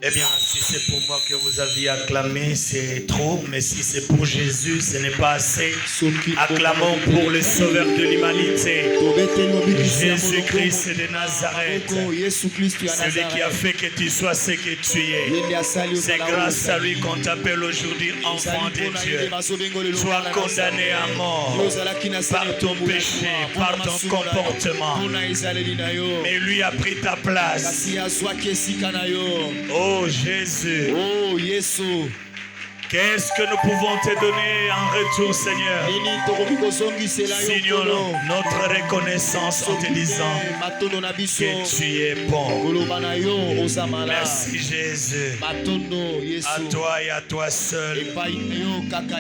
Eh bien, si c'est pour moi que vous aviez acclamé, c'est trop. Mais si c'est pour Jésus, ce n'est pas assez. Acclamons pour le Sauveur de l'humanité. Jésus-Christ de Nazareth. Celui qui a fait que tu sois ce que tu es. C'est grâce à lui qu'on t'appelle aujourd'hui enfant de Dieu. Sois condamné à mort par ton péché, par ton comportement. Mais lui a pris ta place. Oh Jésus. Oh Yesu. Qu'est-ce que nous pouvons te donner en retour, Seigneur? Signons notre reconnaissance en te disant que tu es bon. Merci Jésus. À toi et à toi seul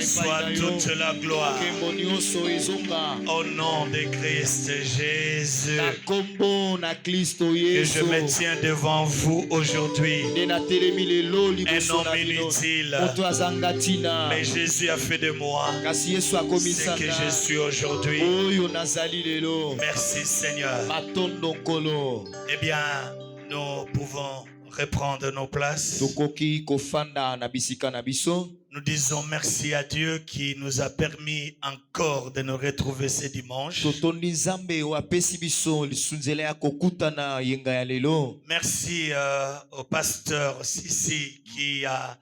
soit toute la gloire. Au nom de Christ Jésus, que je me tiens devant vous aujourd'hui. Un homme inutile. Mais Jésus a fait de moi ce que je suis aujourd'hui. Merci Seigneur. Eh bien, nous pouvons reprendre nos places. Nous disons merci à Dieu qui nous a permis encore de nous retrouver ce dimanche. Merci au pasteur Sissi qui a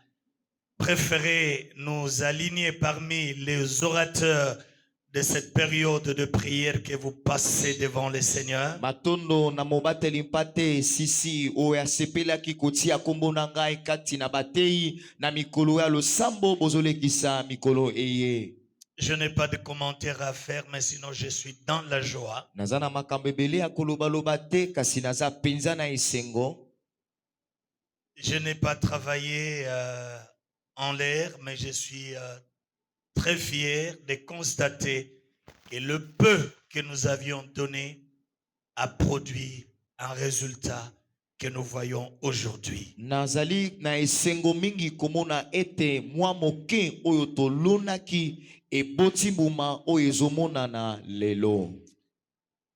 préféré nous aligner parmi les orateurs de cette période de prière que vous passez devant le Seigneur. Je n'ai pas de commentaires à faire, mais sinon je suis dans la joie. Je n'ai pas travaillé en l'air, mais je suis très fier de constater que le peu que nous avions donné a produit un résultat que nous voyons aujourd'hui.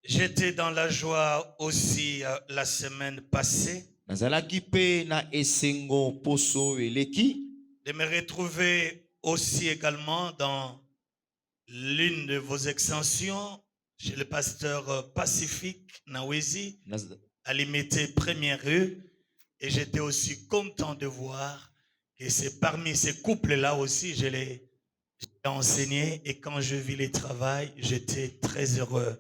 J'étais dans la joie aussi la semaine passée de me retrouver aussi également dans l'une de vos extensions chez le pasteur Pacifique Nawezi à l'imité première rue, et j'étais aussi content de voir que c'est parmi ces couples-là aussi je l'ai enseigné, et quand je vis les travail, j'étais très heureux.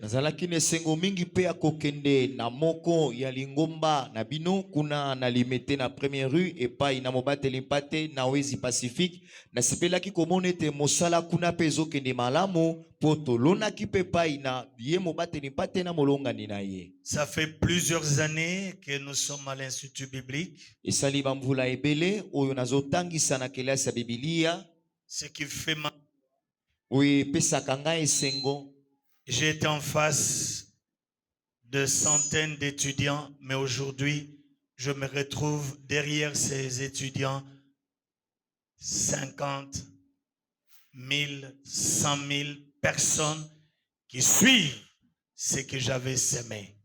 Ça fait plusieurs années que nous sommes à l'Institut biblique. Ce qui fait mal. J'ai été en face de centaines d'étudiants, mais aujourd'hui, je me retrouve derrière ces étudiants, 50 000, 100 000 personnes qui suivent ce que j'avais semé.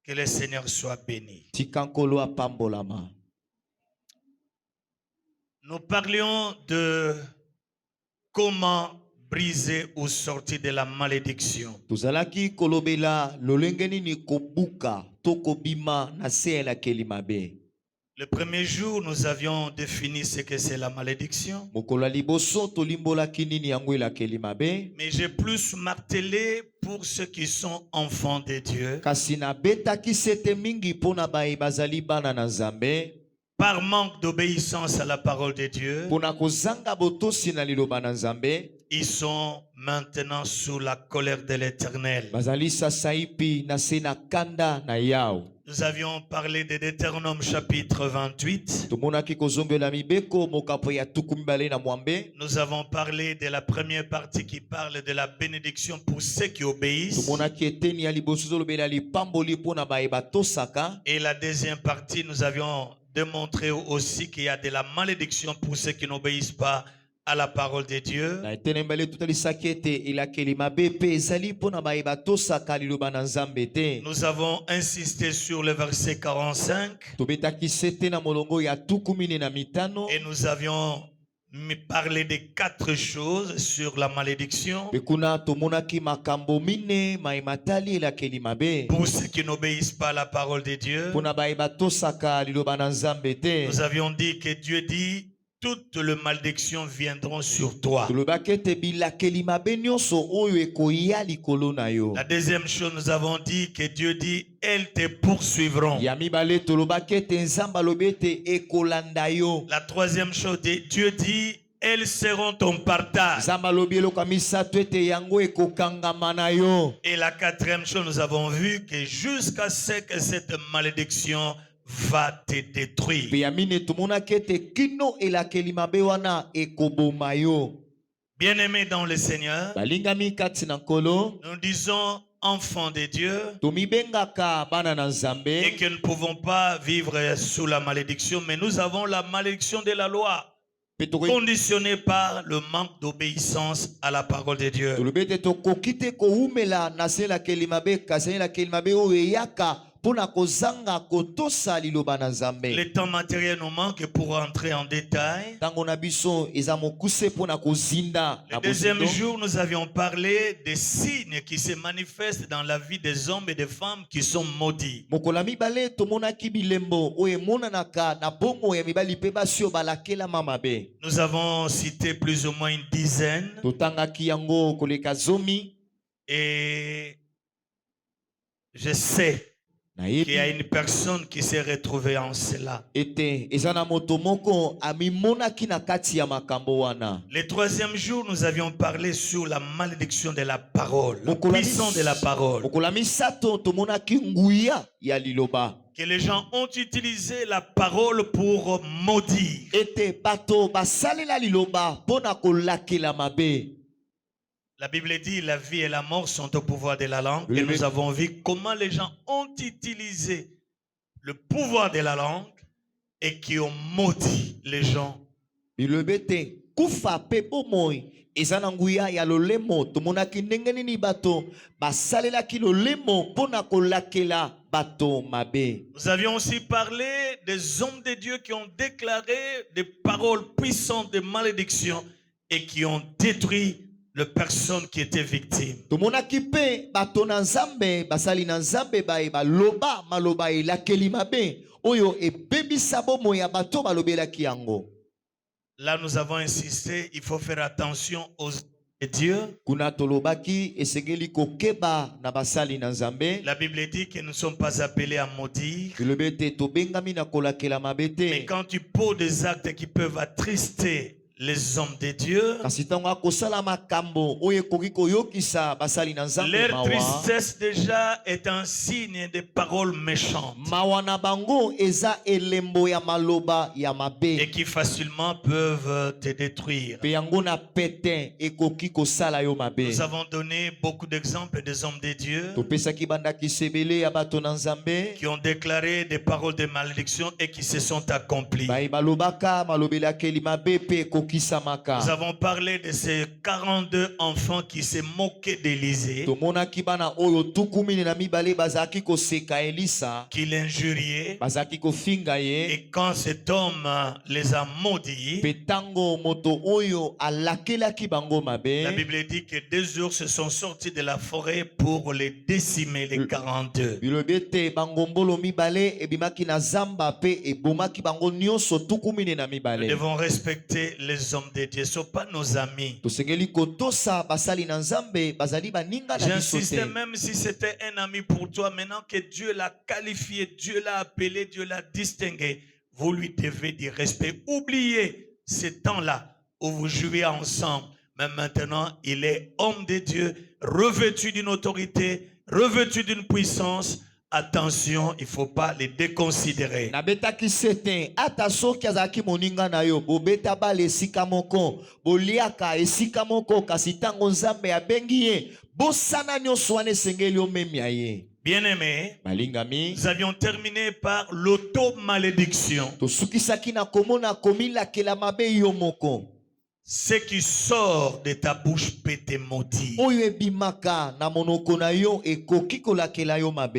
Que le Seigneur soit béni. Nous parlions de comment briser ou sortir de la malédiction. Le premier jour, nous avions défini ce que c'est la malédiction. Mais j'ai plus martelé pour ceux qui sont enfants de Dieu. Par manque d'obéissance à la parole de Dieu, ils sont maintenant sous la colère de l'Éternel. Nous avions parlé de Deutéronome chapitre 28. Nous avons parlé de la première partie qui parle de la bénédiction pour ceux qui obéissent. Et la deuxième partie, nous avions démontré aussi qu'il y a de la malédiction pour ceux qui n'obéissent pas à la parole de Dieu. Nous avons insisté sur le verset 45 et nous avions parlé de 4 choses sur la malédiction. Pour ceux qui n'obéissent pas à la parole de Dieu, nous avions dit que Dieu dit toutes les malédictions viendront sur toi. La deuxième chose, nous avons dit que Dieu dit, elles te poursuivront. La troisième chose, Dieu dit, elles seront ton partage. Et la quatrième chose, nous avons vu que jusqu'à ce que cette malédiction va te détruire. Bien-aimés dans le Seigneur, nous disons enfants de Dieu et que nous ne pouvons pas vivre sous la malédiction, mais nous avons la malédiction de la loi conditionnée par le manque d'obéissance à la parole de Dieu. Le temps matériel nous manque pour entrer en détail. Le deuxième jour, nous avions parlé des signes qui se manifestent dans la vie des hommes et des femmes qui sont maudits. Nous avons cité plus ou moins une dizaine. Et je sais qu'il y a une personne qui s'est retrouvée en cela. Le troisième jour, nous avions parlé sur la malédiction de la parole, la puissance de la parole. Que les gens ont utilisé la parole pour maudire. La Bible dit la vie et la mort sont au pouvoir de la langue. Et nous avons vu comment les gens ont utilisé le pouvoir de la langue et qui ont maudit les gens. Nous avions aussi parlé des hommes de Dieu qui ont déclaré des paroles puissantes de malédiction et qui ont détruit les personnes qui étaient victimes. Là, nous avons insisté, il faut faire attention aux Dieu. La Bible dit que nous ne sommes pas appelés à maudire. Mais quand tu poses des actes qui peuvent attrister les hommes de Dieu, leur tristesse déjà est un signe de paroles méchantes et qui facilement peuvent te détruire. Nous avons donné beaucoup d'exemples des hommes de Dieu qui ont déclaré des paroles de malédiction et qui se sont accomplies. Nous avons parlé de ces 42 enfants qui se moquaient d'Élisée, qui l'injuriaient, et quand cet homme les a maudits, la Bible dit que 2 ours se sont sortis de la forêt pour les décimer, les 42. Nous devons respecter les hommes de Dieu, ne sont pas nos amis. J'insiste, même si c'était un ami pour toi, maintenant que Dieu l'a qualifié, Dieu l'a appelé, Dieu l'a distingué, vous lui devez du respect. Oubliez ce temps-là où vous jouez ensemble. Mais maintenant, il est homme de Dieu, revêtu d'une autorité, revêtu d'une puissance. Attention, il ne faut pas les déconsidérer. Bien-aimés, nous avions terminé par l'auto-malédiction. Ce qui sort de ta bouche peut te maudire.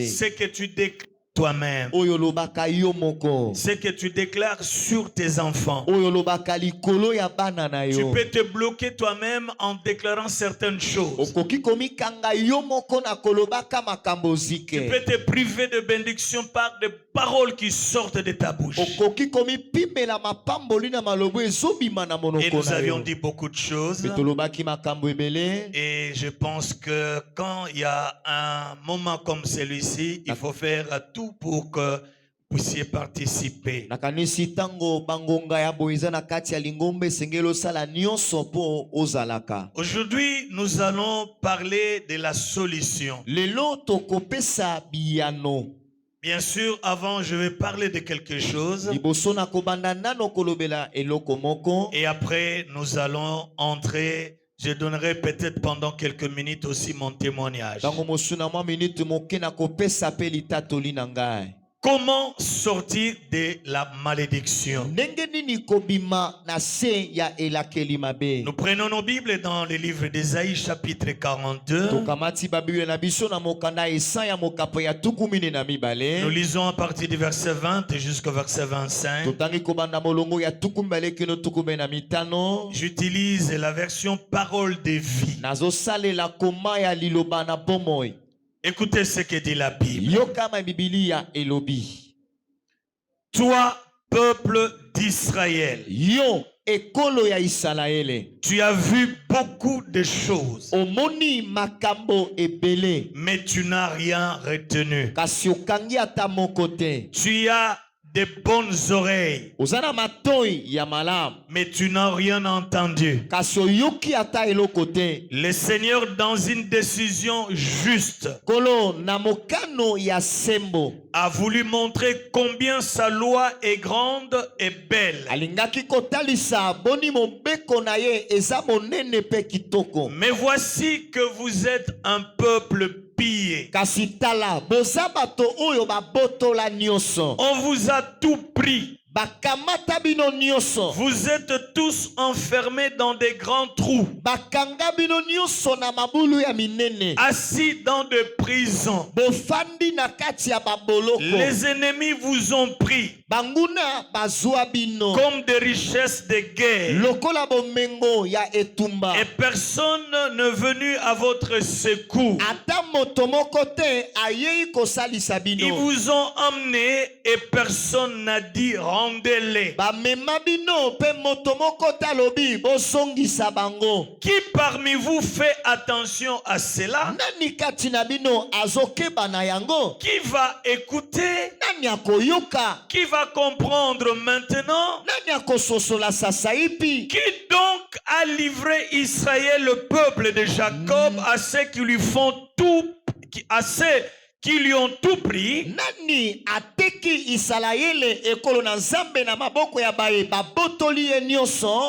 Ce que tu déclares toi-même, ce que tu déclares sur tes enfants, tu peux te bloquer toi-même en déclarant certaines choses. Tu peux te priver de bénédiction par des paroles qui sortent de ta bouche. Et nous avions dit beaucoup de choses. Et je pense que quand il y a un moment comme celui-ci, il faut faire tout pour que vous puissiez participer. Aujourd'hui, nous allons parler de la solution. Bien sûr, avant, je vais parler de quelque chose. Et après, nous allons entrer. Je donnerai peut-être pendant quelques minutes aussi mon témoignage. Comment sortir de la malédiction? Nous prenons nos Bibles dans le livre d'Ésaïe chapitre 42. Nous lisons à partir du verset 20 jusqu'au verset 25. J'utilise la version parole de vie. Écoutez ce que dit la Bible. Toi, peuple d'Israël, tu as vu beaucoup de choses, mais tu n'as rien retenu. Tu as des bonnes oreilles, mais tu n'as rien entendu. Le Seigneur, dans une décision juste, a voulu montrer combien sa loi est grande et belle. Mais voici que vous êtes un peuple pillé. On vous a tout pris. Vous êtes tous enfermés dans des grands trous, assis dans des prisons. Les ennemis vous ont pris comme des richesses de guerre, et personne n'est venu à votre secours. Ils vous ont emmenés et personne n'a dit rendez-les. Qui parmi vous fait attention à cela? Qui va écouter? Qui va comprendre maintenant? Qui donc a livré Israël, le peuple de Jacob, à ceux qui lui font tout, à ceux qui lui ont tout pris?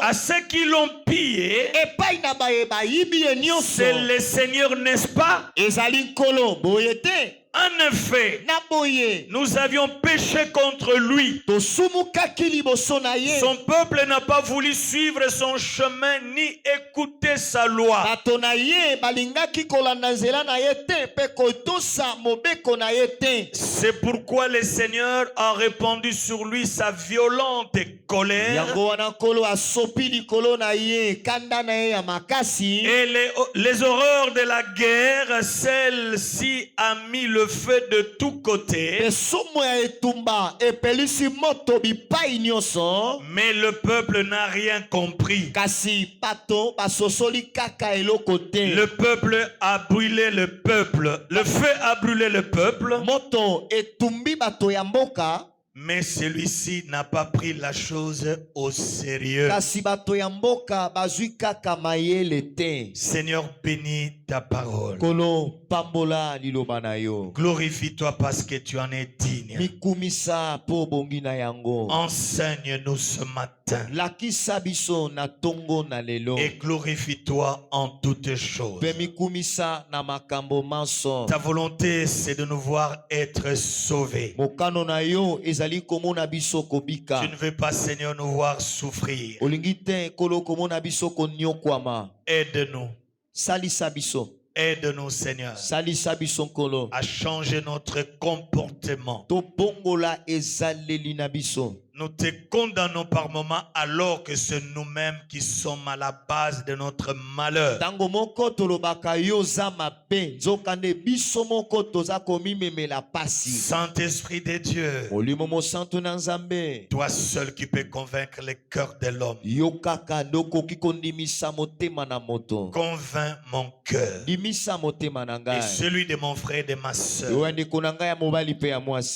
À ceux qui l'ont pillé, c'est le Seigneur, n'est-ce pas? En effet, nous avions péché contre lui. Son peuple n'a pas voulu suivre son chemin ni écouter sa loi. C'est pourquoi le Seigneur a répandu sur lui sa violente colère. Et les horreurs de la guerre, celle-ci a mis le feu de tous côtés. Mais le peuple n'a rien compris. Le peuple a brûlé le peuple. Le feu a brûlé le peuple. Mais celui-ci n'a pas pris la chose au sérieux. Seigneur, bénis ta parole. Glorifie-toi parce que tu en es digne. Enseigne-nous ce matin. Et glorifie-toi en toutes choses. Ta volonté, c'est de nous voir être sauvés. Tu ne veux pas, Seigneur, nous voir souffrir. Aide-nous. Aide-nous, Seigneur, à changer notre comportement. Nous te condamnons par moments alors que c'est nous-mêmes qui sommes à la base de notre malheur. Saint-Esprit de Dieu, toi seul qui peux convaincre le cœur de l'homme. Convainc mon cœur et celui de mon frère et de ma soeur.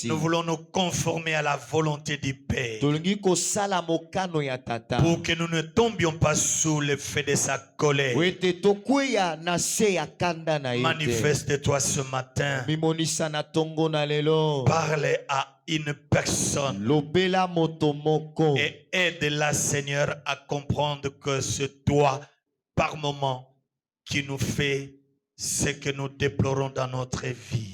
Nous voulons nous conformer à la volonté du Père. Pour que nous ne tombions pas sous l'effet de sa colère. Manifeste-toi ce matin. Parle à une personne et aide-la, Seigneur, à comprendre que c'est toi par moment qui nous fait ce que nous déplorons dans notre vie.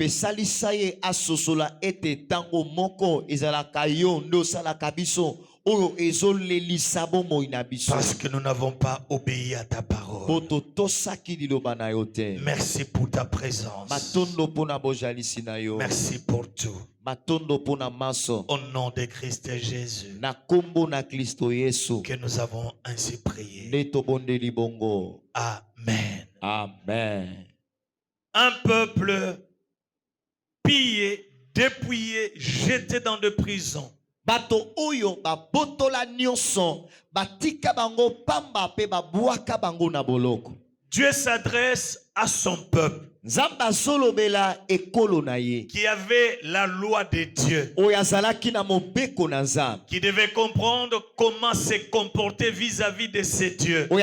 Parce que nous n'avons pas obéi à ta parole. Merci pour ta présence. Merci pour tout. Au nom de Christ Jésus, que nous avons ainsi prié. Amen. Amen. Un peuple pillé, dépouillé, jeté dans de prisons. Bato oyo ba botola nyonso batika bango pamba pe babuaka bango na boloko. Dieu s'adresse à son peuple qui avait la loi de Dieu, qui devait comprendre comment se comporter vis-à-vis de ces dieux. C'est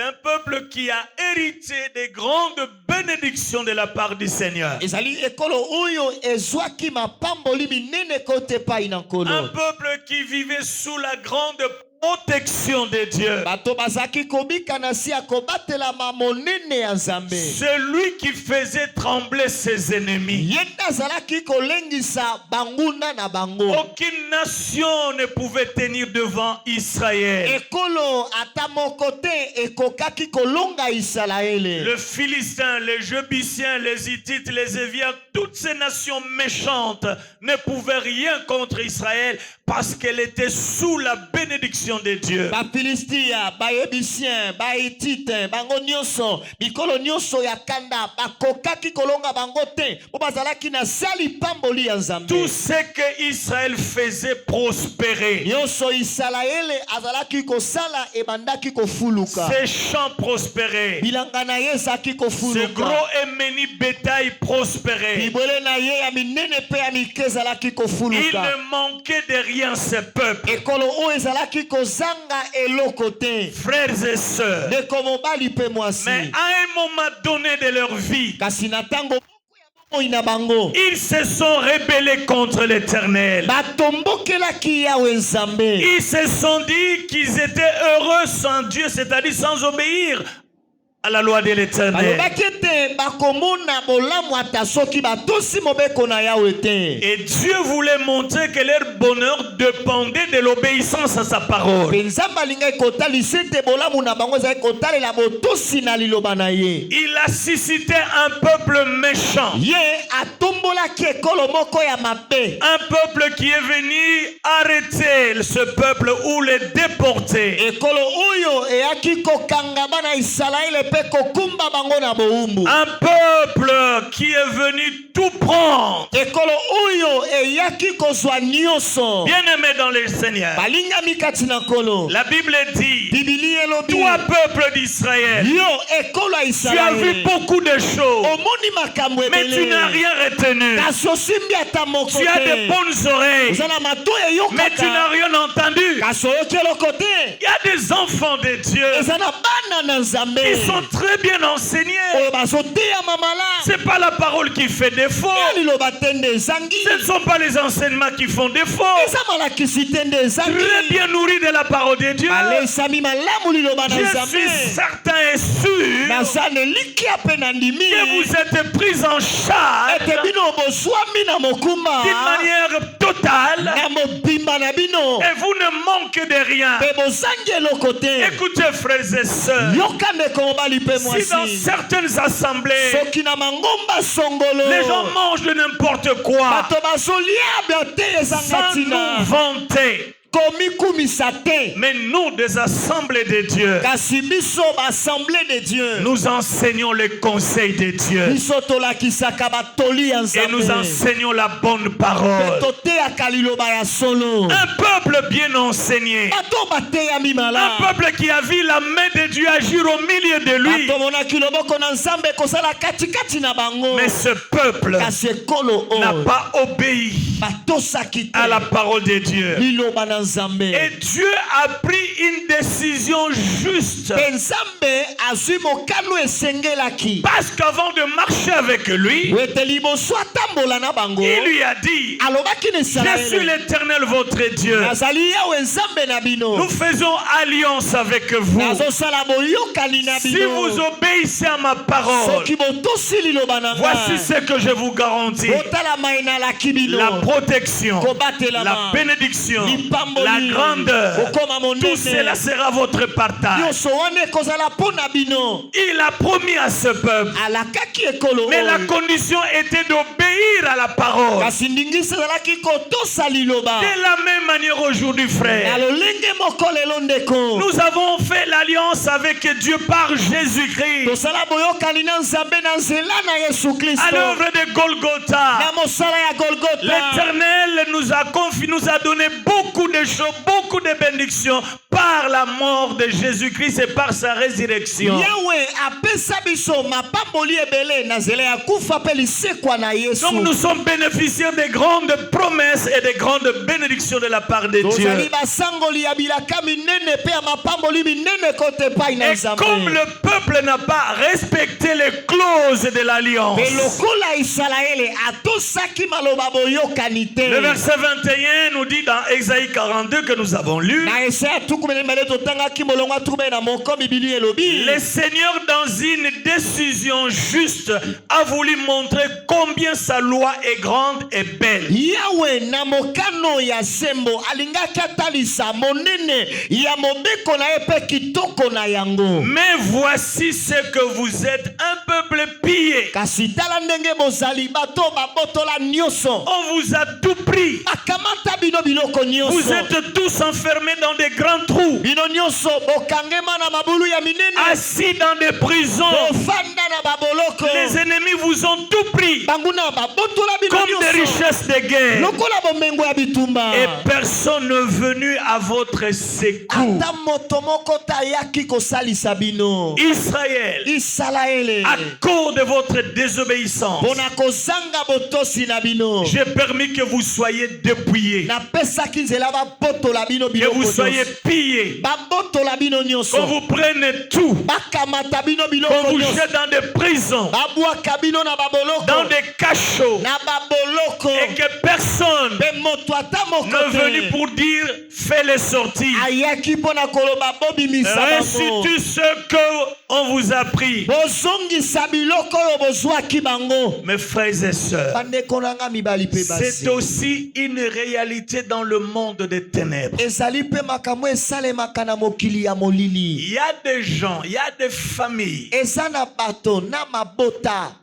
un peuple qui a hérité des grandes bénédictions de la part du Seigneur. Un peuple qui vivait sous la grande protection de Dieu. Celui qui faisait trembler ses ennemis. Aucune nation ne pouvait tenir devant Israël. Le Philistin, les Jébusiens, les Hittites, les Éviens, toutes ces nations méchantes ne pouvaient rien contre Israël parce qu'elle était sous la bénédiction de Dieu. Tout ce que Israël faisait prospérer. Ses champs prospéraient. Ce gros et menu bétail prospérait. Il ne manquait de rien ce peuple. Frères et sœurs, mais à un moment donné de leur vie, ils se sont rebellés contre l'Éternel. Ils se sont dit qu'ils étaient heureux sans Dieu, c'est-à-dire sans obéir à la loi de l'Éternel. Et Dieu voulait montrer que leur bonheur dépendait de l'obéissance à sa parole. Il a suscité un peuple méchant. Un peuple qui est venu arrêter ce peuple ou le déporter. Un peuple qui est venu tout prendre. Bien-aimé dans le Seigneur, la Bible dit, toi peuple d'Israël, tu as vu beaucoup de choses, mais tu n'as rien retenu. Tu as de bonnes oreilles, mais tu n'as rien entendu. Il y a des enfants de Dieu qui sont très bien enseignés. C'est pas la parole qui fait défaut. Ce ne sont pas les enseignements qui font défaut. Très bien nourris de la parole de Dieu. Je suis certain et sûr que vous êtes pris en charge d'une manière totale et vous ne manquez de rien. Écoutez frères et sœurs, si dans certaines assemblées les gens mangent de n'importe quoi sans nous vanter, mais nous, des assemblées de Dieu, nous enseignons les conseils de Dieu et nous enseignons la bonne parole. Un peuple bien enseigné, un peuple qui a vu la main de Dieu agir au milieu de lui. Mais ce peuple n'a pas obéi à la parole de Dieu. Et Dieu a pris une décision juste. Parce qu'avant de marcher avec lui, il lui a dit, je suis l'Éternel votre Dieu. Nous faisons alliance avec vous. Si vous obéissez à ma parole, voici ce que je vous garantis. La protection, la bénédiction, la grandeur, tout cela sera votre partage. Il a promis à ce peuple, mais la condition était d'obéir à la parole. De la même manière aujourd'hui, frère, nous avons fait l'alliance avec Dieu par Jésus-Christ. À l'œuvre de Golgotha, l'Éternel nous a confié, nous a donné beaucoup de choses, beaucoup de bénédictions par la mort de Jésus-Christ et par sa résurrection. Donc nous sommes bénéficiaires des grandes promesses et des grandes bénédictions de la part de Dieu. Et comme le peuple n'a pas respecté les clauses de l'alliance, le verset 21 nous dit dans Ésaïe 42 que nous avons lu, le Seigneur dans une décision juste a voulu montrer combien sa loi est grande et belle. Mais voici ce que vous êtes, un peuple pillé. On vous a tout pris. Vous êtes tous enfermés dans des grands trous, assis dans des prisons. Les ennemis vous ont tout pris comme des richesses de guerre, et personne n'est venu à votre secours. Israël, à cause de votre désobéissance, j'ai permis que vous soyez dépouillés, que vous soyez pillés, qu'on vous prenne tout, qu'on vous jette dans des prisons, dans des cachots, et que personne ne venu pour dire fais-les sortir. Restitue ce qu'on vous a pris. Mes frères et sœurs, c'est aussi une réalité dans le monde des ténèbres. Il y a des gens, il y a des familles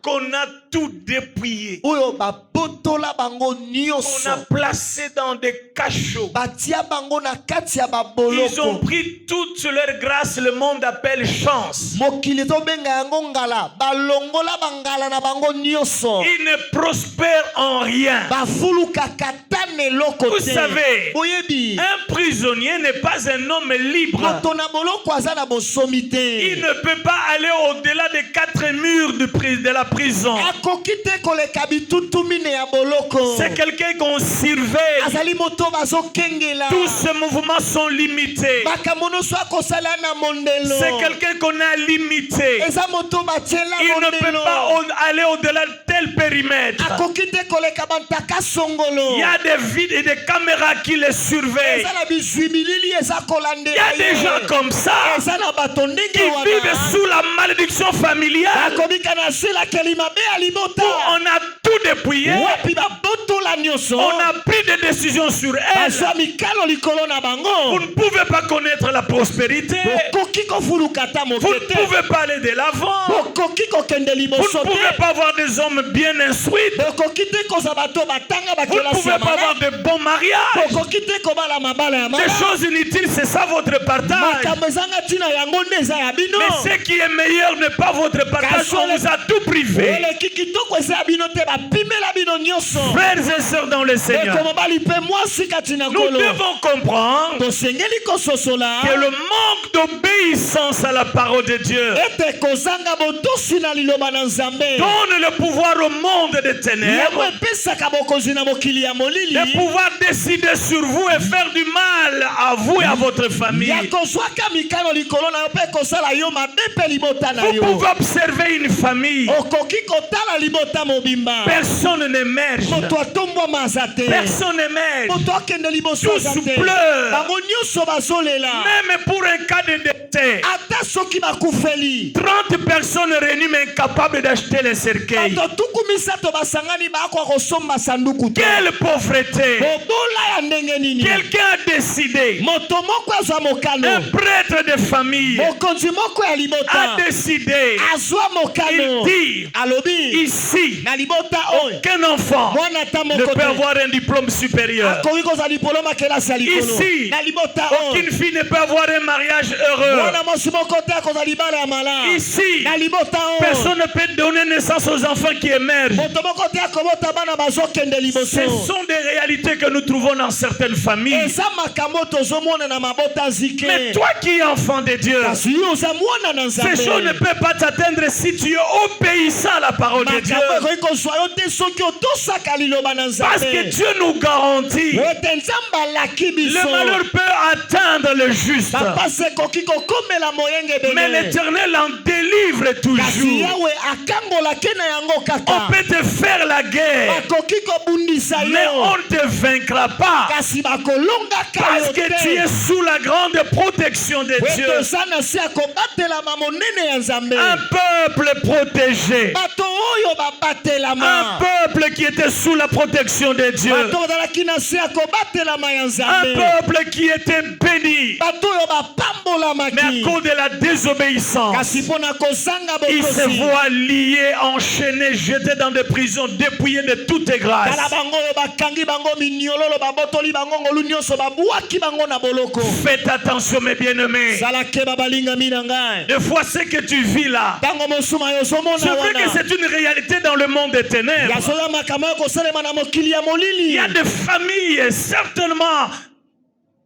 qu'on a tout dépouillé. Oyo babotola bango On nyonso. a placé dans des cachots. Batia bango na kati ya Ils ont baboloko. pris toute leur grâce, le monde appelle chance. Mokili tobenga yango ngala. Balongola bangala na bango nyonso. Ils ne prospèrent en rien. Bafuluka katane loko Vous te. savez, Boyebi. un prisonnier n'est pas un homme libre. Moto na boloko aza na bosomi te. Il ne peut pas aller au-delà des 4 murs de la prison. Akoki te koleka bitutu mine ya boloko. C'est quelqu'un qu'on surveille. Azali moto bazokengela. Tous ces mouvements sont limités. Makambo nyonso akosala na mondelo. C'est quelqu'un qu'on a limité. Eza moto batiela Il ne peut mondelo. pas aller au-delà de tel périmètre. Akoki te koleka bantaka songolo. Il y a des vides et des caméras qui les surveillent. Eza na bizwi bilili eza kolandela. Il y a des gens comme ça Eza na bato qui ndenge vivent wana. sous la malédiction familiale. Bakomika na selakeli mabe ya libota. On a tout dépouillé. Wapi babotola nyonso. On a pris des décisions sur elles. Bazwa mikalo likolo na Vous bango. ne pouvez pas connaître la prospérité. Bokoki kofuluka ta Vous ne moke te. pouvez pas aller de l'avant. Bokoki kokende Vous liboso ne pouvez te. pas avoir des hommes bien instruits. Bokoki te kozwa bato batanga Vous ne bakelasi pouvez ya pas avoir malamu. de bons mariages. Bokoki te kobala mabala ya Des malamu. choses inutiles, c'est ça votre partage. Makambo ezanga ntina yango nde eza ya bino. Mais ce qui est meilleur n'est pas votre partage. On vous a tout privé. eleki kitoko eza ya bino te bapimela bino nyonso. Frères et sœurs dans le Seigneur, eko mobali mpe mwasi kati na nous nkolo. devons comprendre tosengeli kososola que le manque d'obéissance à la parole de Dieu ete kozanga botosi na liloba na nzambe donne le pouvoir au monde des yango ténèbres epesaka bokonzi na mokili ya molili de pouvoir décider sur vous et faire du mal à vous et à votre famille. ya kozwaka mikano likolo na yo mpe kosala yo mabe mpe libota na Vous yo. pouvez observer une famille. okoki kotala libota mobimba. Personne n'émerge. moto atombwama aza te. Personne n'émerge. moto akende liboso Tous aza te. pleurent. bango nyonso bazolela. Même pour un cas de décès, ata soki bakufeli 30 personnes réunies mais incapables d'acheter les cercueils. bato tuku misato basangani bakwa kosomba sanduku te. Quelle pauvreté! bobola ya ndenge nini. Quelqu'un a décidé, moto moko azwa mokano. un prêtre de famille mokonzi moko ya a libota décidé, azwa mokano. il dit, alobi ici, na libota oyo qu'un enfant mwana ata ne moko peut te avoir un diplôme supérieur. akoki kozwa diploma kelasi ya likolo. Ici, na libota aucune oyo fille ne peut avoir un mariage heureux. mwana mwasi moko te akozwa libala ya malamu. Ici, na libota oyo personne ne peut donner naissance aux enfants qui émergent. moto moko te akobota bana bazokende liboso. Ce sont des réalités que nous trouvons dans certaines familles. eza makambo tozomona na mabota zike. Mais toi qui es enfant de Dieu, kasi yo oza mwana na ces choses ne nzambe. peuvent pas t'atteindre si tu es obéissant à la parole de Dieu. makambo ekoki kozwa yo te soki otosaka liloba na Parce que nzambe. Dieu nous garantit, ete nzambe alaki biso. le malheur peut atteindre le juste. bapasi ekoki kokomela moyenge Mais ebele. l'Éternel en délivre kasi toujours. yawe akangolaki na yango On kaka. peut te faire la guerre, bakoki kobundisa mais yo on ne te vaincra pas. kasi bakolongaka Parce yo que tu es te. sous la grande protection de Dieu. toza na se ya kobatelama monene ya nzambe. Un peuple protégé. bato oyo Un babatelama. peuple qui était sous la protection de Dieu. bato bazalaki na se ya kobatelama ya Un nzambe. peuple qui était béni. bato oyo Mais à bapambolamaki. cause de la désobéissance, kasi mpo na kozanga ils se bokosi. voient liés, enchaînés, jetés dans des prisons, dépouillés de toutes grâces. tala bango oyo bakangi bango minyololo babotoli bango ngolu nyonso babwaki bango na boloko. Faites attention, mes bien-aimés. zala keba balingami na ngai. Des fois, ce que tu vis là, ntango mosuma yo c'est ozomona vrai que wana. c'est une réalité dans le monde des ténèbres. yazoya makambo ya kosalema na mokili ya Il molili. y a des familles, certainement,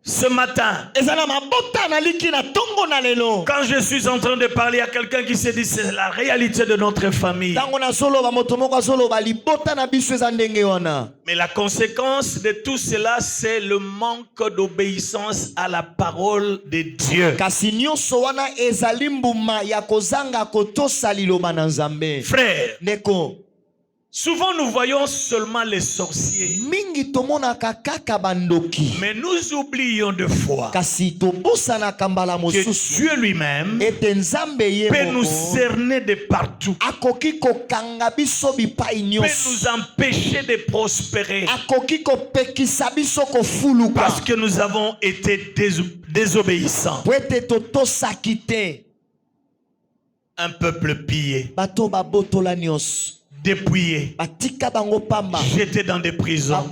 ce matin, eza na mabota naliki na ntongo na lelo. quand je suis en train de parler à quelqu'un qui se dit c'est la réalité de notre famille. ntango nazoloba moto moko azoloba libota na biso eza ndenge wana. Mais la conséquence de tout cela, c'est le manque d'obéissance à la parole de Dieu. kasi nyonso wana ezali mbuma ya kozanga kotosa liloba na nzambe. Frère, ndeko souvent nous voyons seulement les sorciers, mingi tomonaka kaka bandoki. mais nous oublions de fois kasi tobosanaka mbala que mosusu Dieu lui-même ete nzambe ye peut nous moko cerner de partout, akoki kokanga biso bipai peut nyonso. nous empêcher de prospérer akoki kopekisa biso kofuluka. parce que nous avons été désobéissants. po ete totosaki te. Un peuple pillé, bato babotola nyonso. dépouillés, jetés dans des prisons,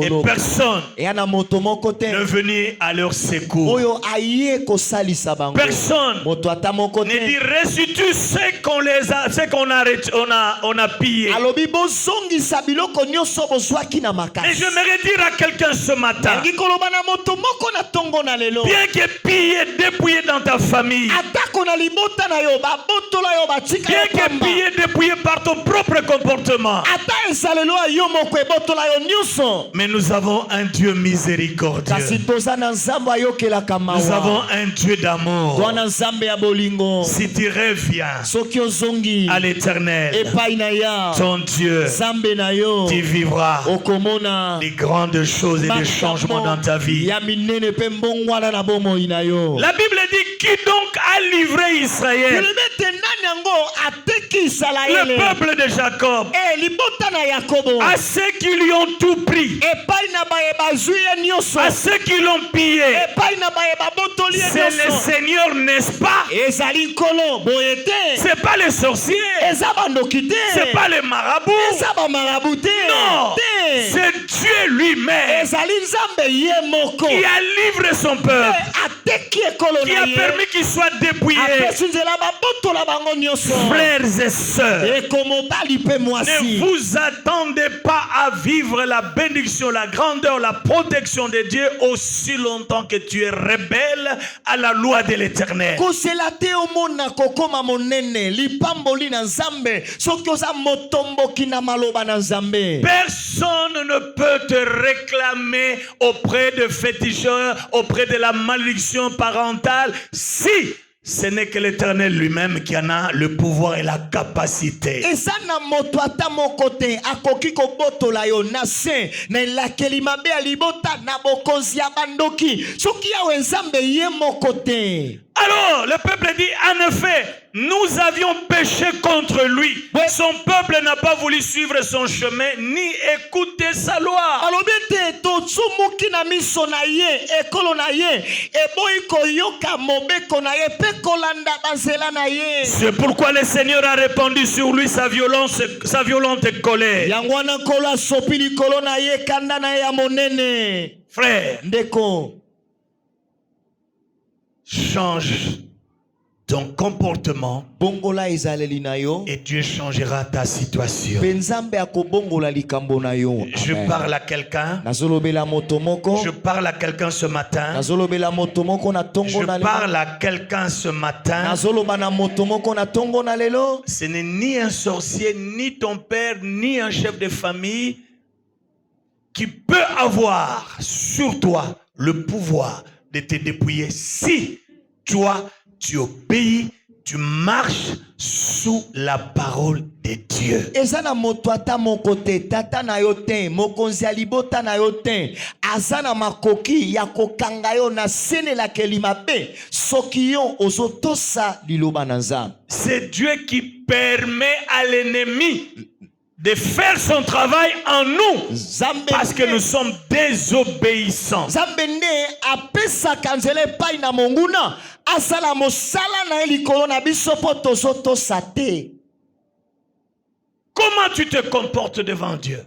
et personne ne venait à leur secours. Personne ne dit restitue ce qu'on a pillé. Et j'aimerais dire à quelqu'un ce matin, bien que pillé, dépouillé dans ta famille, bien que pillé, dépouillé par ton propre comportement, mais nous avons un Dieu miséricordieux. Nous avons un Dieu d'amour. Si tu reviens à l'Éternel, ton Dieu, tu vivras des grandes choses et des changements dans ta vie. La Bible dit qui donc a livré Israël? Le peuple de Jacob, à ceux qui lui ont tout pris, à ceux qui l'ont pillé. C'est le Seigneur, n'est-ce pas? C'est pas les sorciers, c'est pas les marabouts. Non, c'est Dieu lui-même qui a livré son peuple, qui a permis qu'il soit dépouillé. Frères et sœurs, ne vous attendez pas à vivre la bénédiction, la grandeur, la protection de Dieu aussi longtemps que tu es rebelle à la loi de l'Éternel. Personne ne peut te réclamer auprès de féticheurs, auprès de la malédiction parentale, si ce n'est que l'Éternel lui-même qui en a le pouvoir et la capacité. Alors, le peuple dit, en effet, nous avions péché contre lui. Son peuple n'a pas voulu suivre son chemin, ni écouter sa loi. C'est pourquoi le Seigneur a répandu sur lui sa violente colère. Frère, change ton comportement et Dieu changera ta situation. Je parle à quelqu'un. Je parle à quelqu'un ce matin. Je parle à quelqu'un ce matin. Ce n'est ni un sorcier, ni ton père, ni un chef de famille qui peut avoir sur toi le pouvoir de te dépouiller si toi tu obéis, tu marches sous la parole de Dieu. Ezana motoata mokote tata na yote mokonzi alibota na yote azana makoki ya kokanga yo na sene la kelimabe sokiyo ozotosa liloba na nzambe. C'est Dieu qui permet à l'ennemi de faire son travail en nous parce que nous sommes désobéissants. Comment tu te comportes devant Dieu?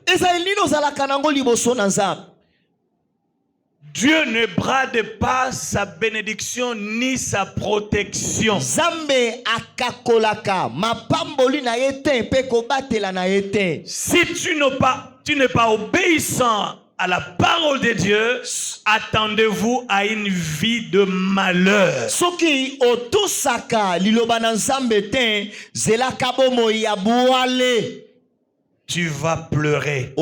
Dieu ne brade pas sa bénédiction ni sa protection. Si tu n'es pas obéissant à la parole de Dieu, attendez-vous à une vie de malheur. Tu vas pleurer.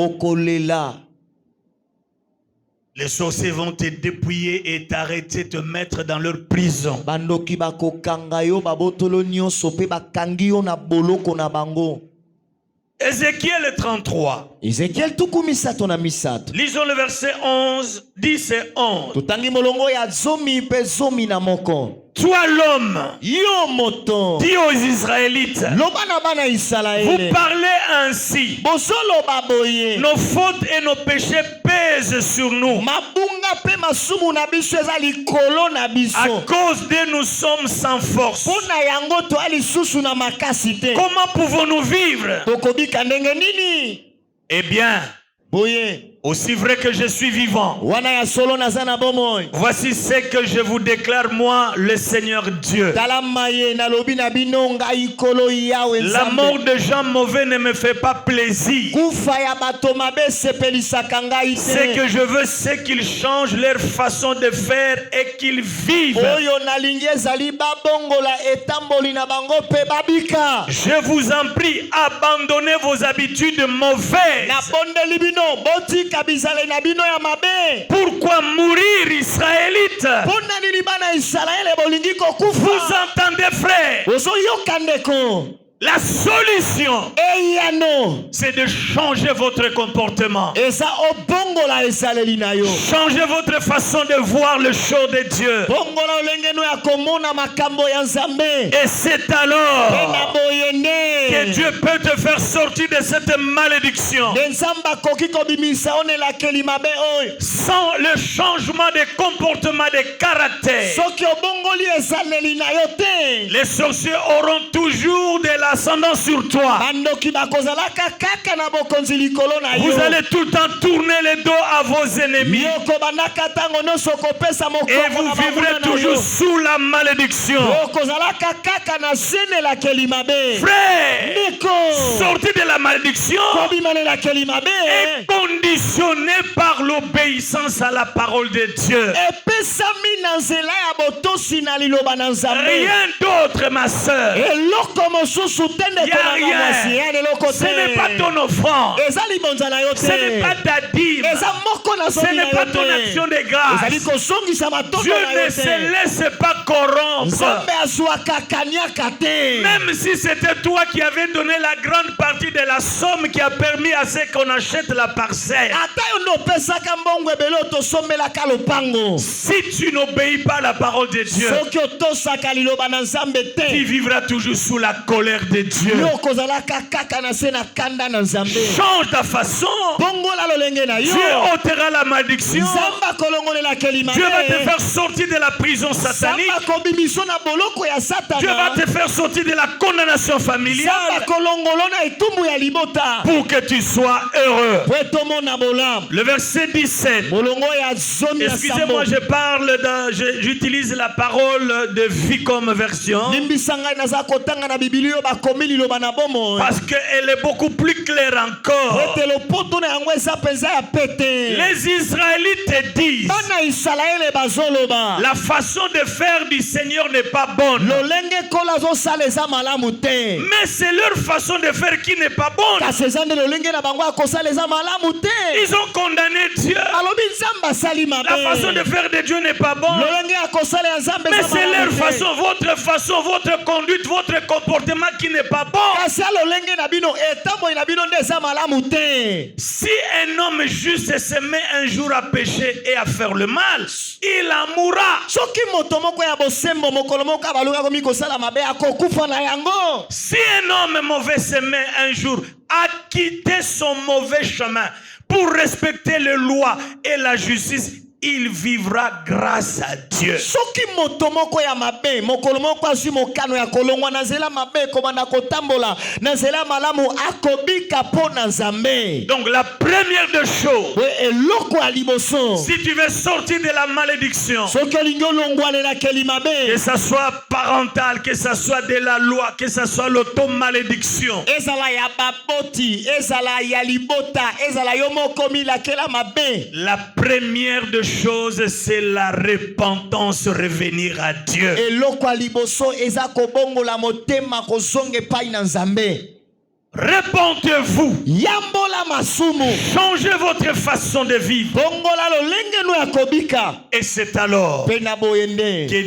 Les sorciers vont te dépouiller et t'arrêter, te mettre dans leur prison. Ézéchiel 33. Ezekiel tukumisato na misato. Lisons le verset 11, 10 et 11. Tutangi molongo ya zomi pe zomi na moko. Toi l'homme, Yo moto. dis aux Israélites, Lobana bana vous Israël. parlez ainsi. Bosolo baboye. Nos fautes et nos péchés pèsent sur nous. Mabunga pe masumu na biso eza likolo na À biso. cause de nous sommes sans force. Pona yango to ali susu na makasi te. Comment pouvons-nous vivre? Tokobika ndenge nini? Eh bien, Boye. aussi vrai que je suis vivant, Wana ya solo na zana bomoy. voici ce que je vous déclare, moi, le Seigneur Dieu. Tala maye na lobi na bino ngai kolo yawe La nzambe. mort de gens mauvais ne me fait pas plaisir. Kufa ya bato mabe sepelisaka ngai Ce te. que je veux, c'est qu'ils changent leur façon de faire et qu'ils vivent. Oyo nalingi ezali babongola etamboli na bango pe babika. Je vous en prie, abandonnez vos habitudes mauvaises. Na bondeli bino botika bizale na bino ya mabe. Pourquoi mourir, Israélites? Pona nini bana Israele bolingi Vous kokufa? entendez, frère? Ozo yoka ndeko. La solution, Eyano. c'est de changer votre comportement. Eza obongola ezaleli na yo. Changez votre façon de voir le show de Dieu. Bongola olenge no ya komona makambo ya Nzambe. Et c'est alors Pena boyende. que Dieu peut te faire sortir de cette malédiction. Nzamba koki kobimisa onela keli mabe oyo. Sans le changement de comportement, de caractère, Soki obongoli ezaleli na yo te. les sorciers auront toujours de l'ascendant sur toi. Bandoki bakozalaka kaka na bokonzi likolo na yo. Vous allez tout le temps tourner le dos à vos ennemis. Yoko banaka tango nyonso kopesa Et mokongo vous na vivrez banguna na toujours yo. sous la malédiction. Okozalaka kaka na senela keli mabe. Frère, Ndeko. sortez de la malédiction Kobimanela keli mabe. et conditionné par l'obéissance à la parole de Dieu. Epesami na nzela ya botosi na liloba na Nzambe. Rien d'autre, ma soeur. Eloko mosusu te ndeko Y a na rien. mwasi. Ya eloko Ce te. n'est pas ton offrande. Eza libonza na yo te. Ce n'est pas ta dîme. Eza moko na Ce soki na n'est yo pas ton te. action de Ezali grâce. kozongisa matondo Dieu na yo ne se te. laisse pas corrompre. Nzambe azwaka kaniaka te. Même si c'était toi qui avais donné la grande partie de la somme qui a permis à ce qu'on achète la parcelle. Ata yo nde opesaka mbongo ebele oyo tosombelaka lopango. Si tu n'obéis pas à la parole de Dieu, Soki otosaka liloba na Nzambe tu te. vivras toujours sous la colère de Dieu. Yo okozalaka kaka na se na kanda na Nzambe. Change ta façon. Bongola lolenge na yo. Dieu ôtera la malédiction. Nzambe akolongolela keli mabe. Dieu va te faire sortir de la prison satanique. Nzambe akobibiso na boloko ya Dieu va Satana. te faire sortir de la condamnation Nzambe familiale akolongola na etumbu ya libota. pour que tu sois heureux. Po etomona bolamu. Le verset 17. Molongo ya zomi ya sambo. Excusez-moi, j'utilise la parole de vie comme version Limbisa ngai naza kotanga na Biblia oyo bakomi liloba na bomo. parce qu'elle est beaucoup plus claire encore. Ete lopoto na yango eza penza ya pete. Les Israélites te disent Bana Israele bazoloba. la façon de faire du Seigneur n'est pas bonne. Lolenge kola azosala eza malamu te. Mais c'est leur façon de faire qui n'est pas bonne. Kasi eza nde lolenge na bango akosala eza malamu te. Ils ont condamné Dieu. Alobi Nzambe asali mabe. La façon de faire de Dieu n'est pas bonne. Lolenge akosala ya Nzambe Mais eza c'est leur malamu te. façon, votre conduite, votre comportement qui n'est pas bon. Kasi lolenge na bino etambo na bino nde eza malamu te. Si un homme juste se met un jour à pécher et à faire le mal, il en mourra. Soki moto moko ya bosembo mokolo moko abaluka komi kosala mabe akokufa na yango. Si un homme mauvais se met un jour à quitter son mauvais chemin pour respecter les lois et la justice, il vivra grâce à Dieu. Soki moto moko ya mabe mokolo moko azwi mokano ya kolongwa na nzela mabe komanda kotambola na nzela malamu akobika po na Nzambe. Donc la première des choses, Eloko ya liboso. si tu veux sortir de la malédiction, Soki olingi olongwanela keli que mabe. ça soit parental, que ça soit de la loi, que ça soit l'automalédiction, Ezala ya baboti, ezala ya libota, ezala yo moko milakela mabe. la première des choses, c'est la repentance, revenir à Dieu. Eloko ya liboso eza kobongola motema kozonga epai na Nzambe. Repentez-vous. Changez votre façon de vivre. Et c'est alors que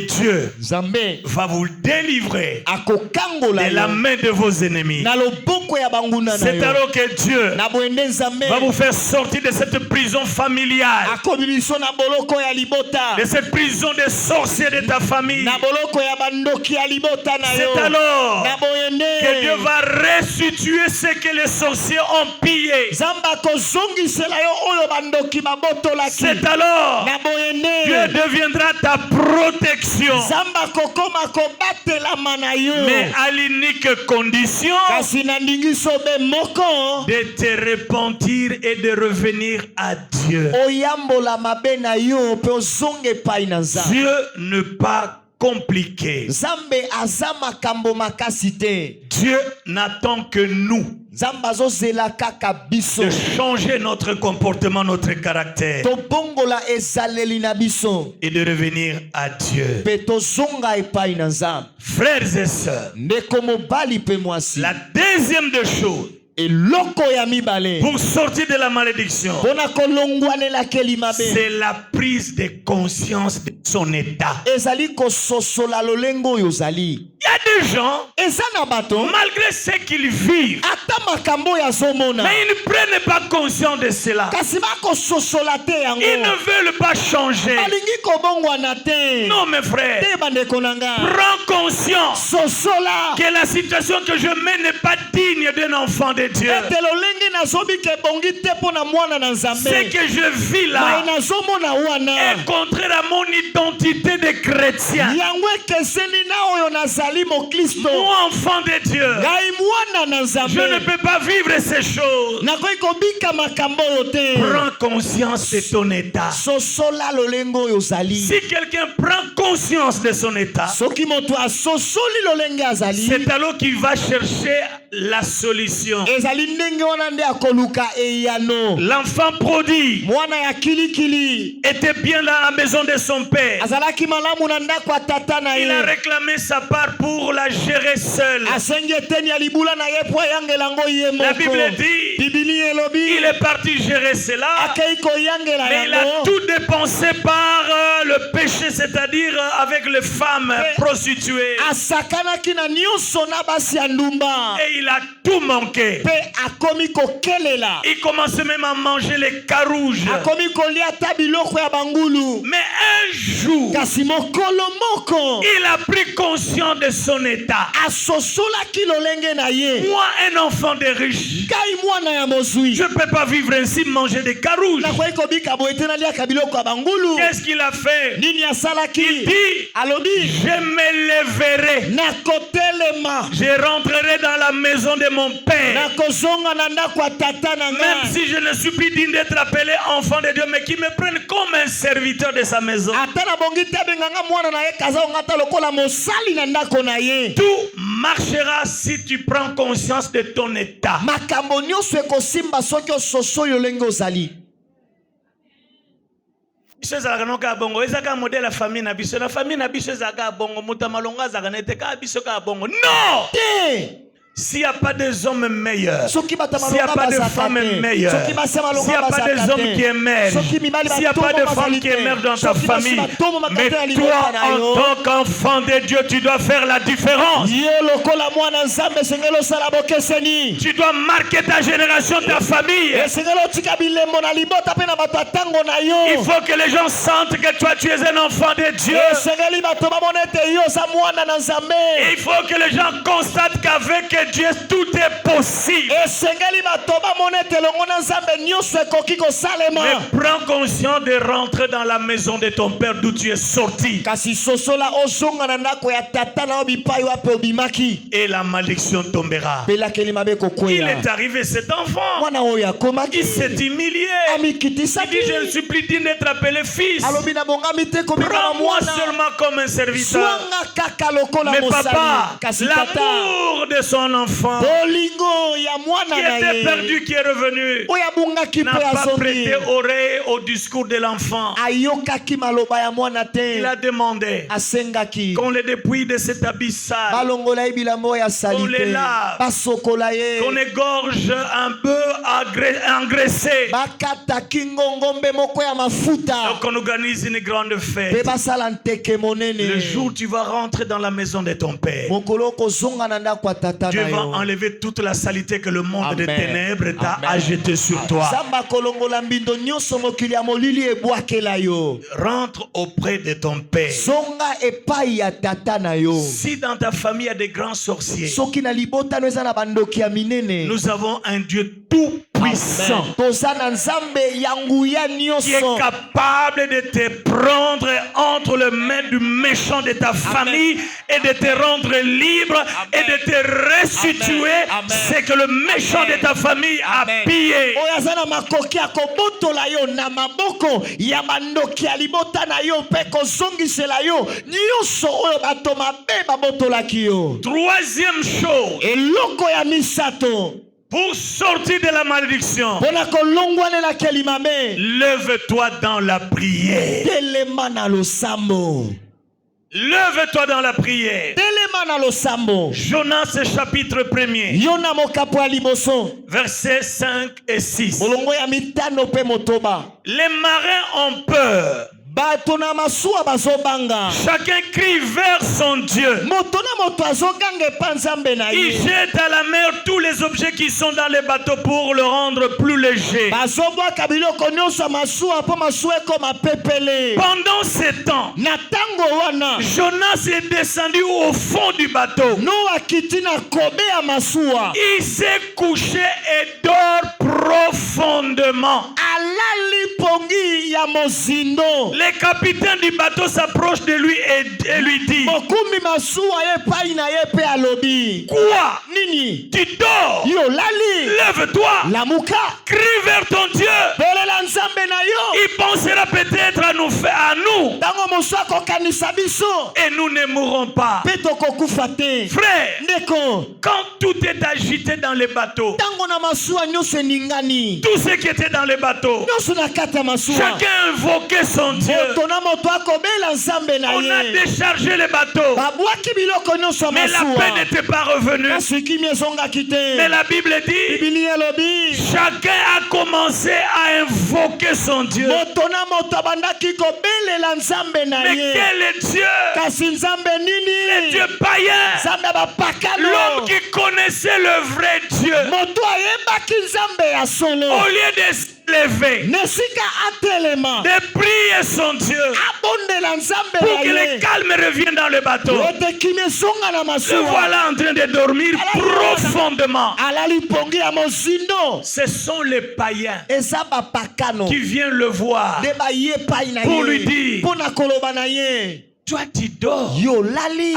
Dieu va vous délivrer de la main de vos ennemis. C'est alors que Dieu va vous faire sortir de cette prison familiale, de cette prison des sorciers de ta famille. C'est alors que Dieu va restituer ce que les sorciers ont pillé. C'est alors Dieu deviendra ta protection, mais à l'unique condition de te repentir et de revenir à Dieu. Dieu ne pas compliqué. Dieu n'attend que nous de changer notre comportement, notre caractère et de revenir à Dieu. Frères et sœurs, la deuxième des choses pour sortir de la malédiction, c'est la prise de conscience de son état. Il y a des gens, malgré ce qu'ils vivent, mais ils ne prennent pas conscience de cela. Ils ne veulent pas changer. Non, mes frères, prends conscience que la situation que je mets n'est pas digne d'un enfant de Dieu. Ce que je vis là est contraire à mon identité de chrétien. Moi, enfant de Dieu, je ne peux pas vivre ces choses. Prends conscience de ton état. Si quelqu'un prend conscience de son état, c'est alors qu'il va chercher la solution. L'enfant prodigue était bien dans la maison de son père. Il a réclamé sa part pour la gérer seul. La Bible dit il est parti gérer cela, mais il a tout dépensé par le péché, c'est-à-dire avec les femmes prostituées. Et il a tout manqué. Il commençait même à manger les carouges. Mais un jour, il a pris conscience de son état. Moi, un enfant de riche, je ne peux pas vivre ainsi, manger des carouges. Qu'est-ce qu'il a fait? Il dit, je me lèverai, je rentrerai dans la maison de mon père, même si je ne suis plus digne d'être appelé enfant de Dieu, mais qui me prenne comme un serviteur de sa maison. Tout marchera si tu prends conscience de ton état. Non! S'il n'y a pas des hommes meilleurs, s'il n'y a pas de femmes meilleures, s'il n'y a pas des hommes qui émergent, s'il n'y a pas de femmes qui émergent dans ta famille, mais toi, en tant qu'enfant de Dieu, tu dois faire la différence. Tu dois marquer ta génération, ta famille. Il faut que les gens sentent que toi, tu es un enfant de Dieu. Et il faut que les gens constatent qu'avec Dieu, tout est possible. Mais prends conscience de rentrer dans la maison de ton père d'où tu es sorti. Et la malédiction tombera. Il est arrivé cet enfant. Il s'est humilié. Il dit, je ne suis plus digne d'être appelé fils. Prends-moi seulement comme un serviteur. Mais papa, l'amour de son son enfant qui était perdu, qui est revenu, n'a pas prêté oreille au discours de l'enfant. Il a demandé qu'on le dépouille de cet habit sale, qu'on les lave, qu'on égorge un bœuf engraissé, donc on organise une grande fête. Le jour où tu vas rentrer dans la maison de ton père, Dieu va enlever toute la saleté que le monde des ténèbres t'a ajetée sur toi. Rentre auprès de ton père. Si dans ta famille il y a des grands sorciers, nous avons un Dieu tout puissant qui est capable de te prendre entre les mains du méchant de ta famille et de te rendre libre et de te restituer ce que le méchant de ta famille a pillé. Troisième chose, pour sortir de la malédiction, lève-toi dans la prière. Lève-toi dans la prière. Jonas chapitre 1er, versets 5 et 6. Les marins ont peur. Chacun crie vers son Dieu. Il jette à la mer tous les objets qui sont dans les bateaux pour le rendre plus léger. Pendant ce temps, Jonas est descendu au fond du bateau. Il s'est couché et dort profondément. Le capitaine du bateau s'approche de lui et lui dit: quoi? Tu dors? Lève-toi, crie vers ton Dieu. Il pensera peut-être à nous. Et nous ne mourrons pas. Frère, quand tout est agité dans les bateaux, tout ce qui était dans les bateaux, chacun invoquait son Dieu. On a déchargé les bateaux, mais la paix n'était pas revenue. Mais la Bible dit, chacun a commencé à invoquer son Dieu. Mais quel est Dieu? Le Dieu païen, l'homme qui connaissait le vrai Dieu, au lieu de se lever, de prier son Dieu pour que le calme revienne dans le bateau, le voilà en train de dormir profondément. Ce sont les païens qui viennent le voir pour lui dire: toi tu dors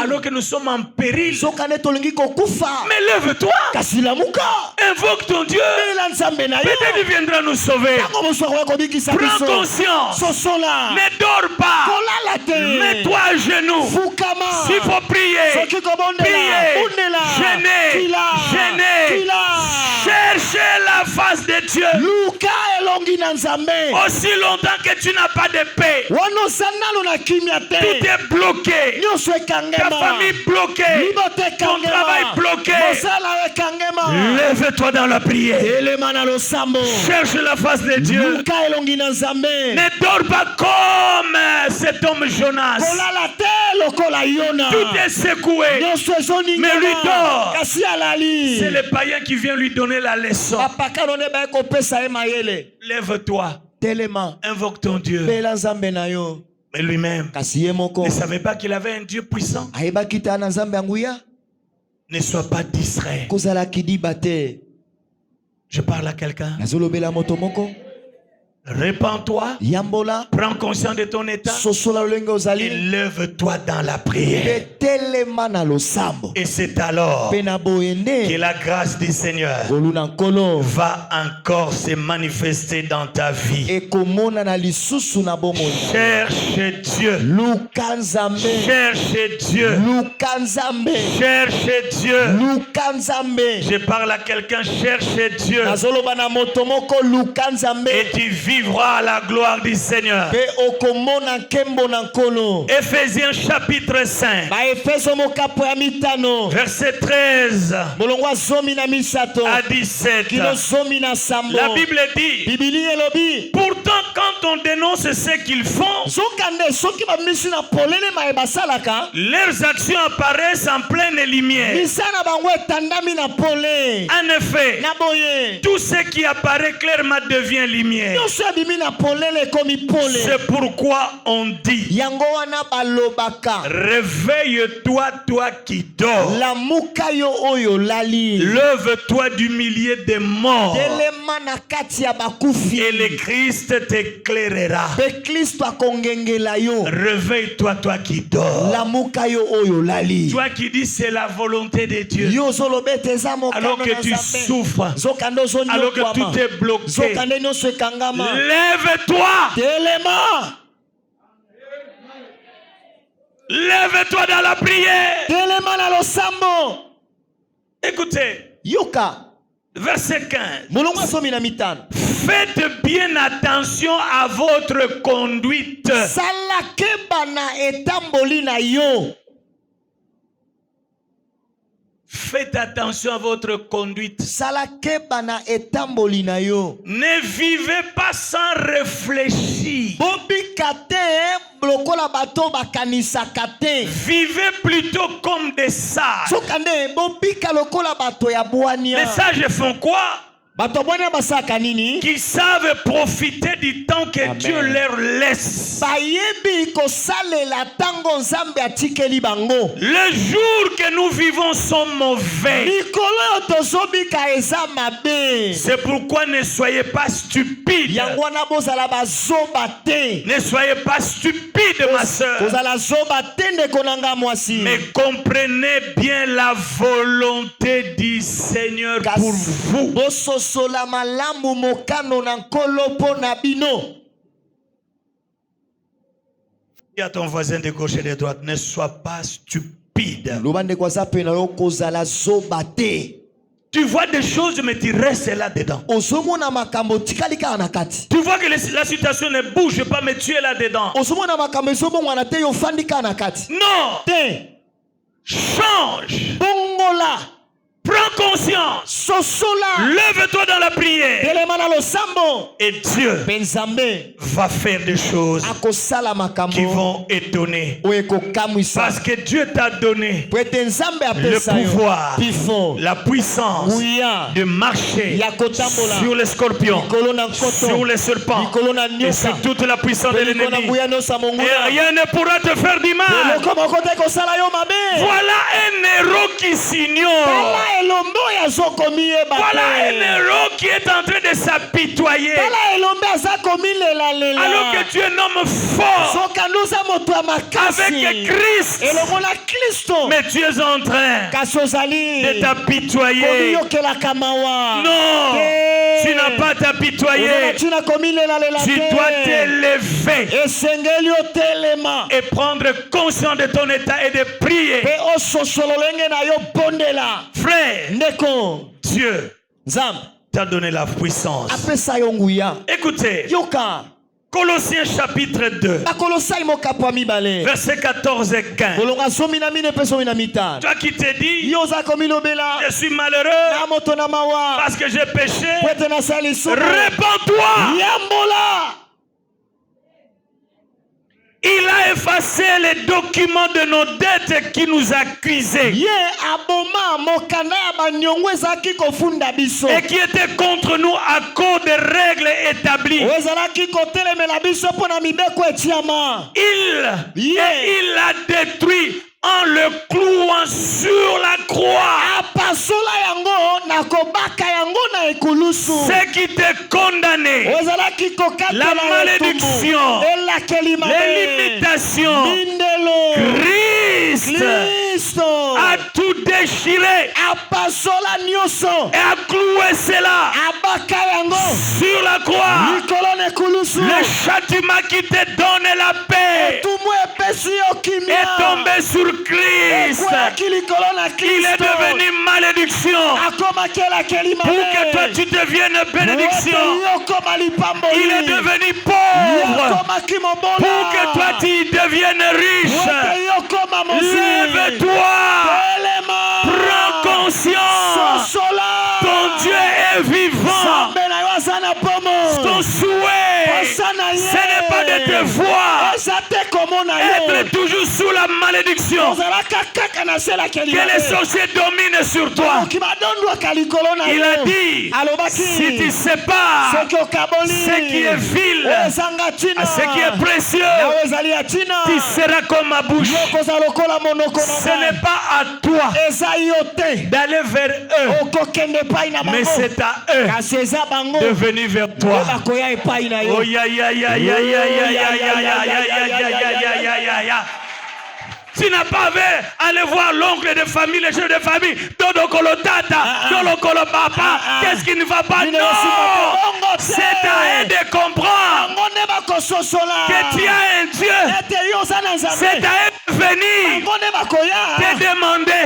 alors que nous sommes en péril. Mais lève-toi, invoque ton Dieu, peut-être il viendra nous sauver. Prends conscience, ne dors pas, mets-toi à genoux. S'il faut prier, gêner, chercher la face de Dieu. Aussi longtemps que tu n'as pas de paix, tout est bloqué, ta famille bloquée, ton travail bloqué. Lève-toi dans la prière, cherche la face de Dieu. Ne dors pas comme cet homme Jonas. Tout est secoué, mais lui dort. C'est le païen qui vient lui donner la leçon. Lève-toi, invoque ton Dieu. Mais lui-même ne savait pas qu'il avait un Dieu puissant. Ne sois pas distrait. Je parle à quelqu'un. Répands-toi. Yambola. Prends conscience de ton état. Et lève-toi dans la prière. Et c'est alors que la grâce du Seigneur va encore se manifester dans ta vie. Cherche Dieu. Cherche Dieu. Cherche Dieu. Je parle à quelqu'un, cherche Dieu. Et tu vivras à la gloire du Seigneur. Éphésiens chapitre 5. Verset 13 à 17. La Bible dit, pourtant quand on dénonce ce qu'ils font, leurs actions apparaissent en pleine lumière. En effet, tout ce qui apparaît clairement devient lumière. C'est pourquoi on dit, réveille-toi, toi qui dors. Lève-toi du milieu des morts. Et le Christ t'éclairera. Réveille-toi, toi qui dors. Toi qui dis c'est la volonté de Dieu. Alors que tu souffres, alors que tout est bloqué, lève-toi. Lève-toi dans la prière. Écoutez. Verset 15. Faites bien attention à votre conduite. Faites attention à votre conduite. Ne vivez pas sans réfléchir. Vivez plutôt comme des sages. Les sages font quoi? Qui savent profiter du temps que Amen. Dieu leur laisse. Les jours que nous vivons sont mauvais. C'est pourquoi ne soyez pas stupides. Ne soyez pas stupides, ma soeur. Mais comprenez bien la volonté du Seigneur pour vous. Dis à ton voisin de gauche et de droite, ne sois pas stupide. Tu vois des choses mais tu restes là-dedans. Tu vois que la situation ne bouge pas mais tu es là-dedans. Non. Change. Prends conscience. Lève-toi dans la prière. Et Dieu va faire des choses qui vont étonner. Parce que Dieu t'a donné le pouvoir, la puissance de marcher sur les scorpions, sur les serpents et sur toute la puissance de l'ennemi. Et rien ne pourra te faire du mal. Voilà un héros qui s'ignore. Voilà un héros qui est en train de s'apitoyer. Alors que tu es un homme fort avec Christ. Mais tu es en train de t'apitoyer. Non, tu n'as pas t'apitoyer. Tu dois t'élever et prendre conscience de ton état et de prier. Frère, Dieu t'a donné la puissance. Écoutez, Colossiens chapitre 2, verset 14 et 15. Toi qui te dis, je suis malheureux parce que j'ai péché, répands-toi. Il a effacé les documents de nos dettes qui nous accusaient et qui étaient contre nous à cause des règles établies. Il l'a détruit en le clouant sur la croix. Ce qui te condamnait, la malédiction, les limitations, Christ a tout déchiré et a cloué cela sur la croix. Le châtiment qui te donne la paix est tombé sur Christ. Il est devenu malédiction pour que toi tu deviennes bénédiction. Il est devenu pauvre pour que toi tu deviennes riche. Lève-toi, prends conscience, ton Dieu est vivant. Ton souhait, ce n'est pas de te voir être toujours sous la malédiction, que les sorciers dominent sur toi. Il a dit, si tu sépares ce qui est vil à ce qui est précieux, tu seras comme ma bouche. Ce n'est pas à toi d'aller vers eux, mais c'est à eux de venir vers toi. Oh ya ya ya ya ya ya ya ya ya ya. Tu n'as pas à aller voir l'oncle de famille, le chef de famille, Dodo Kolo Tata, Dodo Kolo Papa. Qu'est-ce qui ne va pas? Non! C'est à eux de comprendre que tu as un Dieu. C'est à eux de venir te demander.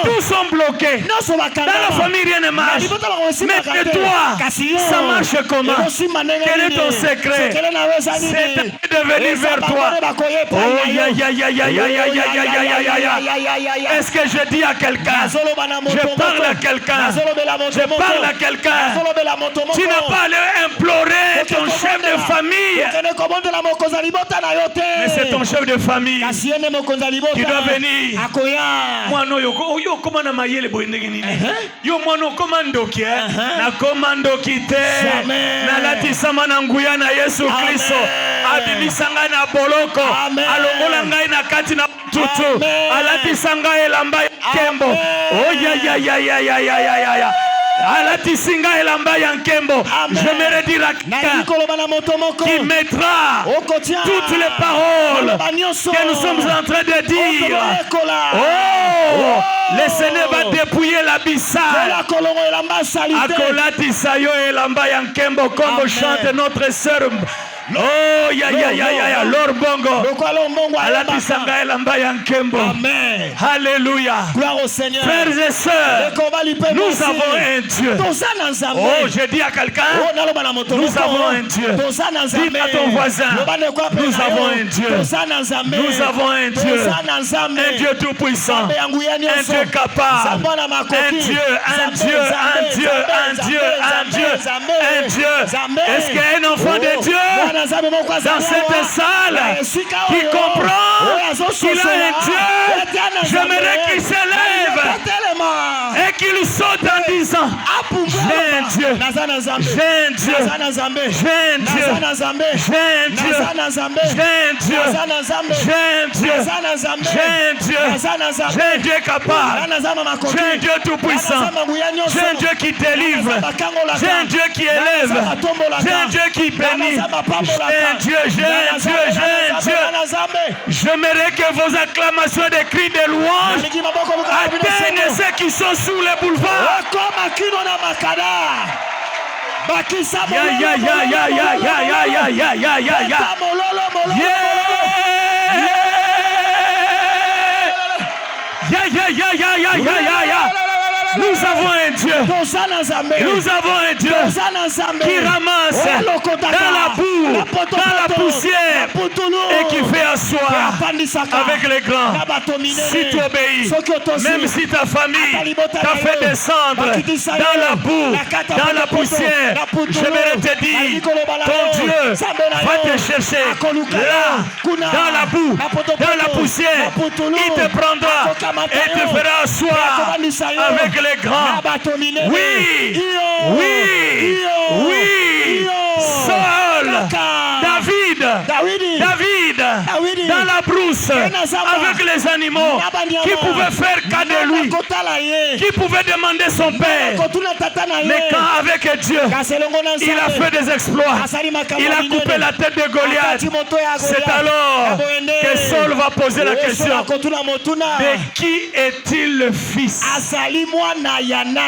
Tous sont bloqués. Dans la famille, rien ne marche. Mais toi, ça marche comment? Quel est ton secret? C'est à eux de venir vers toi. Oh ya ya ya ya ya. Est-ce que je dis à quelqu'un? Je parle à quelqu'un. Je parle à quelqu'un. Tu n'as pas à aller implorer ton chef de famille. Mais c'est ton chef de famille qui doit venir. Moi non yo comment na mayele boyendenge nini? Yo moi non commando ki na commando kite na latisama na nguya na Yesu Kristo. Abimisanga na boloko. Alongola ngai na kati na tutu. Alatisanga elamba kembo. Oh ya ya ya ya ya ya ya. Alatisinga elamba yankembo. Je me redire à quelqu'un qui mettra toutes les paroles que nous sommes en train de dire. Oh, le Seigneur va dépouiller la bissale. Akolatisayo elamba yankembo comme chante notre sœur. Oh ya ya ya ya Lord Bongo. Alatisanga elamba yankembo. Amen. Alléluia. Gloire au Seigneur. Frères et sœurs, nous avons un Dieu. Oh, je dis à quelqu'un, nous avons un Dieu. Dis à ton voisin, nous avons un Dieu. Nous avons un Dieu. Un Dieu tout puissant. Un Dieu capable. Un Dieu, un Dieu, un Dieu, un Dieu, un Dieu, un Dieu. Est-ce qu'il y a un enfant de Dieu dans cette salle qui comprend qu'il a un Dieu? J'aimerais qu'il se lève et qu'il saute en disant, j'ai un Dieu, j'ai un Dieu, j'ai un Dieu, j'ai un Dieu, j'ai un Dieu, j'ai un Dieu, j'ai un Dieu capable, j'ai un Dieu tout puissant, j'ai un Dieu qui délivre, j'ai un Dieu qui élève, j'ai un Dieu qui bénit, j'ai un Dieu, j'ai un Dieu, j'ai un Dieu. J'aimerais que vos acclamations de cris de louange atteignent ceux qui sont sous les boulevards. Ya ya ya ya ya ya ya ya ya ya ya. Ya ya ya ya ya ya ya ya. Nous avons un Dieu. Nous avons un Dieu qui ramasse dans la boue, dans la poussière et qui fait asseoir avec les grands. Si tu obéis, même si ta famille t'a fait descendre dans la boue, dans la poussière, je vais te dire, ton Dieu va te chercher là, dans la boue, dans la poussière. Il te prendra et te fera asseoir avec les grands. Oui, oui, oui. Saul, David, dans la brousse, force avec les animaux, qui pouvait faire cas de lui, qui pouvait demander son père. Mais quand avec Dieu, il a fait des exploits, il a coupé la tête de Goliath. C'est alors que Saul va poser la question: de qui est-il le fils?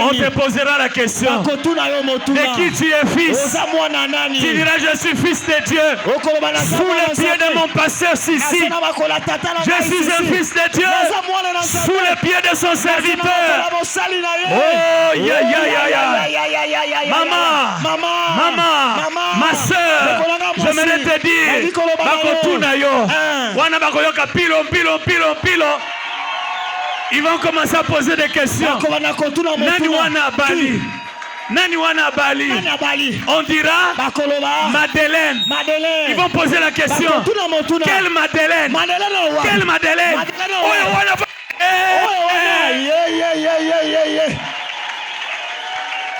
On te posera la question: de qui tu es fils? Tu diras: je suis fils de Dieu. Sous les pieds de mon pasteur Sissi, je suis un fils de Dieu. Sous les pieds de son serviteur. Oh, ya, ya, ya, ya. Maman, ma soeur, j'aimerais te dire, bakotuna yo, wana bakoyoka pilo. Ils vont commencer à poser des questions. Nani wana bali? Nani wana bali? On dira Madeleine. Ils vont poser la question: quelle Madeleine? Quelle Madeleine?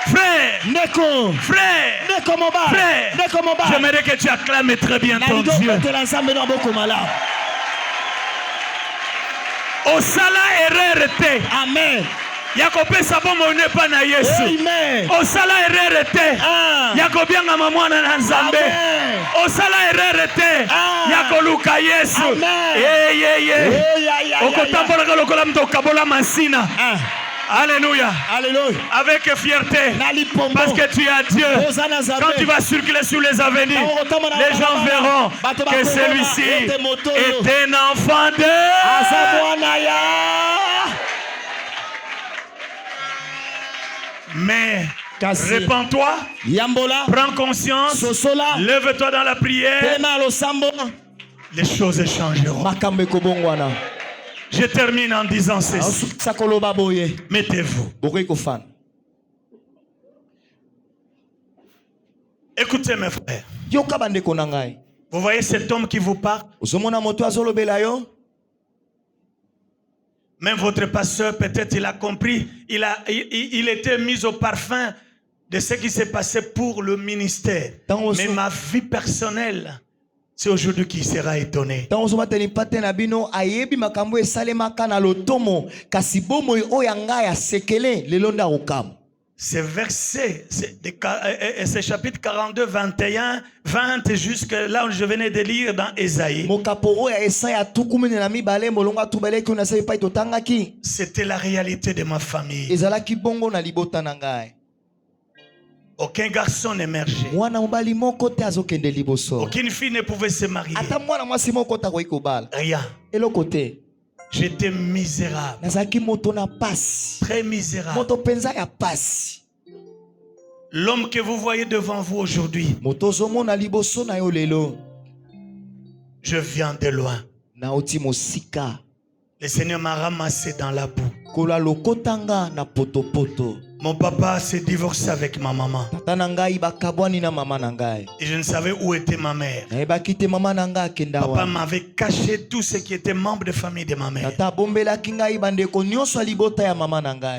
Frère, j'aimerais que tu acclames très bien ton Dieu. Au sala RRT. Amen. Yakopesa bomo nepa na Yesu. Amen. Osala RRT. Yakobianga mamwana na Nzambe. Osala RRT. Yakoluka Yesu. Amen. Okotambola kalokola mto kabola masina. Alléluia. Alléluia. Avec fierté. Parce que tu as Dieu. Quand tu vas circuler sur les avenues, les gens verront que celui-ci est un enfant de... Mais répands-toi, prends conscience, lève-toi dans la prière, les choses changeront. Je termine en disant ceci. Mettez-vous. Écoutez mes frères. Vous voyez cet homme qui vous parle? Même votre pasteur, peut-être il a compris, il était mis au parfum de ce qui s'est passé pour le ministère. Mais ma vie personnelle, c'est aujourd'hui qui sera étonné. Ce verset, c'est chapitre 42, 21, 20, jusque là où je venais de lire dans Ésaïe. C'était la réalité de ma famille. Aucun garçon n'émergeait. Aucune fille ne pouvait se marier. Rien. J'étais misérable. Très misérable. L'homme que vous voyez devant vous aujourd'hui, je viens de loin. Le Seigneur m'a ramassé dans la boue. Mon papa s'est divorcé avec ma maman. Et je ne savais où était ma mère. Papa m'avait caché tout ce qui était membre de famille de ma mère.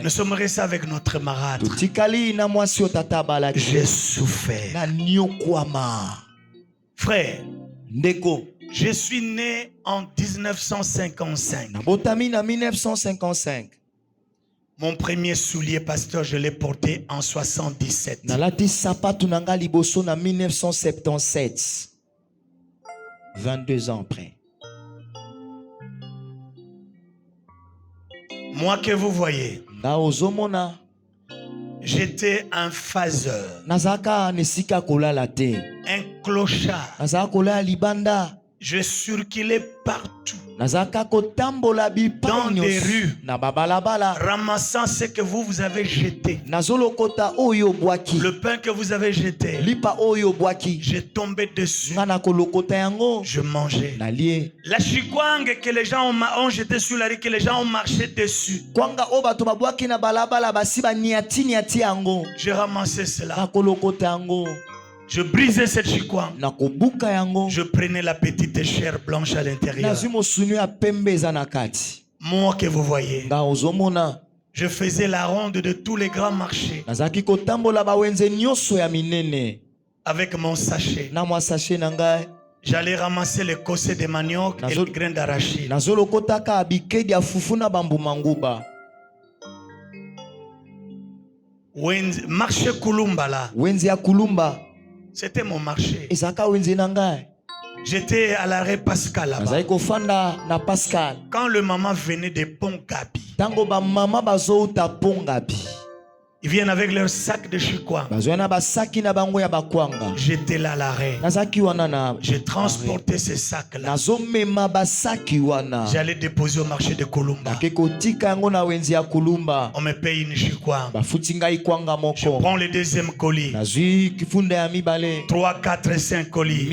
Nous sommes restés avec notre marâtre. J'ai souffert. Frère, je suis né en 1955. Mon premier soulier, pasteur, je l'ai porté en 77. 22 ans après. Moi que vous voyez, j'étais un phaseur, un clochard. Je circulais partout, dans des rues, ramassant ce que vous avez jeté. Le pain que vous avez jeté, j'ai tombé dessus. Je mangeais. La chikwang que les gens ont jeté sur la rue, que les gens ont marché dessus. J'ai ramassé cela. Je brisais cette chikwang. Je prenais la petite chair blanche à l'intérieur. Moi que vous voyez, je faisais la ronde de tous les grands marchés avec mon sachet. J'allais ramasser les cossets de manioc et les grains d'arachide. Nazolokotaka abikedi ya fufuna bambu manguba. Marché Kulumba là. Wenze ya Kulumba. C'était mon marché. Ezaka wenze nangai. J'étais à l'arrêt Pascal là-bas. Nazaiko fanda na Pascal. Quand le maman venait de Pont Gabi. Tango ba mama bazouta Pont Gabi. Ils viennent avec leur sac de chikwang. J'étais là à l'arrêt. J'ai transporté ces sacs-là. J'allais déposer au marché de Kulumba. On me paye une chikwang. Je prends le deuxième colis. 3, 4, 5 colis.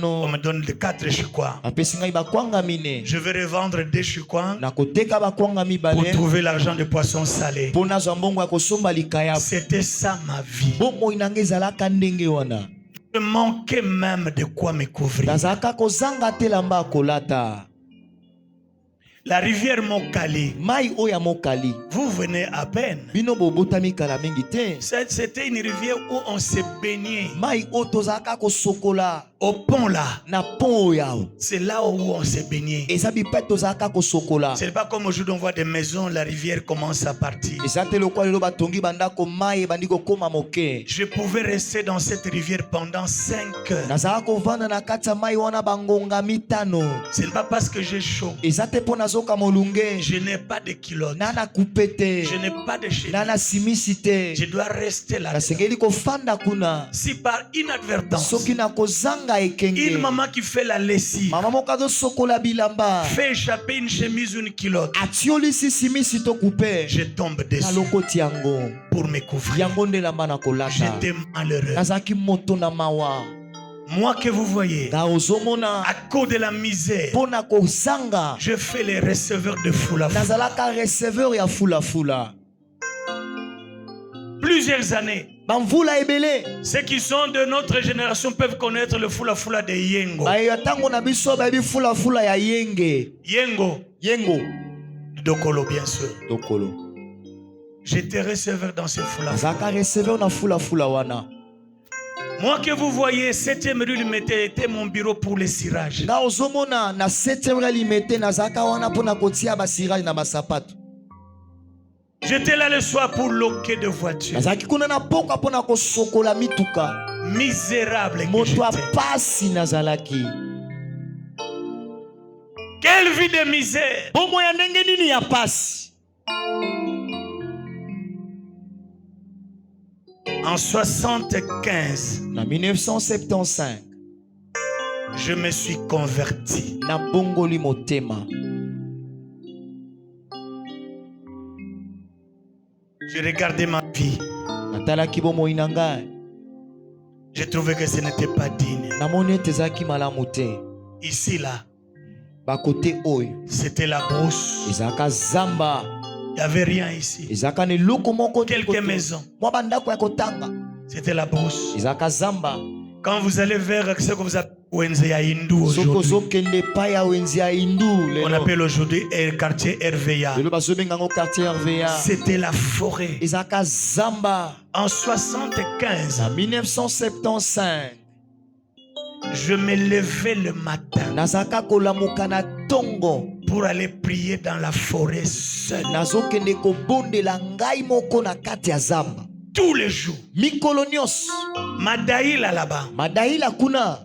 On me donne 4 chikwang. Je vais revendre 2 chikwang pour trouver l'argent de poisson salé. C'était ça ma vie. Je manquais même de quoi me couvrir. La rivière Mokali. Vous venez à peine. C'était une rivière où on se baignait. Au pont là. C'est là où on se baignait. C'est pas comme aujourd'hui on voit des maisons, la rivière commence à partir. Je pouvais rester dans cette rivière pendant 5 heures. Ce n'est pas parce que j'ai chaud. Je n'ai pas de culotte. Je n'ai pas de chemise. Je dois rester là. Si par inadvertance une maman qui fait la lessive fait échapper une chemise ou une culotte, je tombe dessus pour me couvrir. J'étais malheureux. Moi que vous voyez, à cause de la misère, je fais les receveurs de foula. Plusieurs années. Ceux qui sont de notre génération peuvent connaître le foula de Yengo. Yengo. Dokolo, bien sûr. J'étais receveur dans ce foula. Moi que vous voyez, 7e rue Limité était mon bureau pour les cirages. J'étais là le soir pour loquer de voitures. Misérable que j'étais. Quelle vie de misère. En 1975, je me suis converti. J'ai regardé ma vie. J'ai trouvé que ce n'était pas digne. Ici, là, c'était la brousse. Il n'y avait rien ici. Quelques maisons. C'était la brousse. Quand vous allez vers ce que vous appelez Wenze ya Hindu aujourd'hui, on appelle aujourd'hui le quartier RVA. C'était la forêt. En 1975, je me levais le matin pour aller prier dans la forêt seul. Tous les jours. Madaïla là-bas.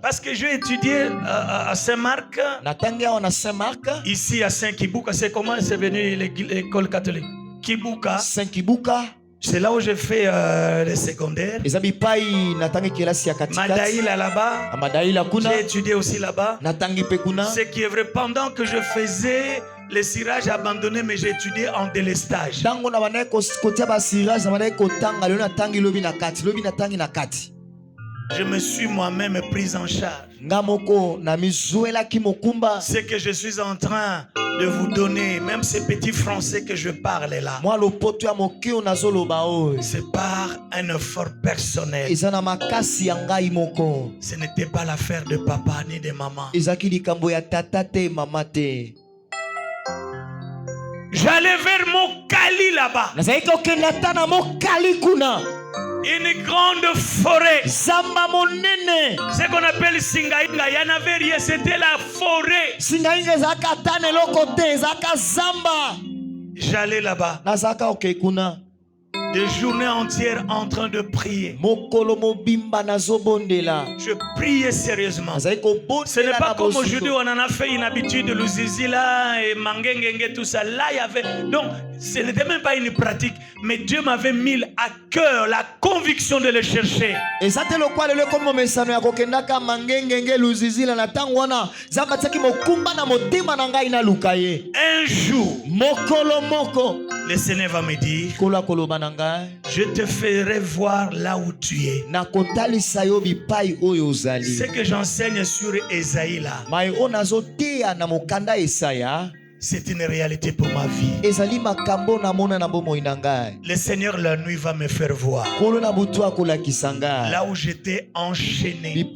Parce que j'ai étudié à Saint-Marc. Ici à Saint-Kibuka. C'est comment c'est venu l'école catholique? Kibuka. Saint-Kibuka. C'est là où j'ai fait le secondaire. Madaïla là-bas. J'ai étudié aussi là-bas. Ce qui est vrai, pendant que je faisais les cirages abandonnés, mais j'ai étudié en délestage. Je me suis moi-même pris en charge. Ce que je suis en train de vous donner, même ces petits français que je parle là, c'est par un effort personnel. Ce n'était pas l'affaire de papa ni de maman. J'allais vers Mokali là-bas. Une grande forêt. Zamba monene. Ce qu'on appelle Singainga, il n'y en avait rien, c'était la forêt. Singainga zaka tane lokote, zaka zamba. J'allais là-bas. Nazaka okekuna. Des journées entières en train de prier. Je priais sérieusement. Ce n'est pas comme aujourd'hui on en a fait une habitude, le zizi là et mangengenge, tout ça. Là il y avait. Donc ce n'était même pas une pratique, mais Dieu m'avait mis à cœur la conviction de le chercher. Un jour, le Seigneur va me dire, je te ferai voir là où tu es. Ce que j'enseigne sur Esaïe là, c'est une réalité pour ma vie. Le Seigneur la nuit va me faire voir là où j'étais enchaîné.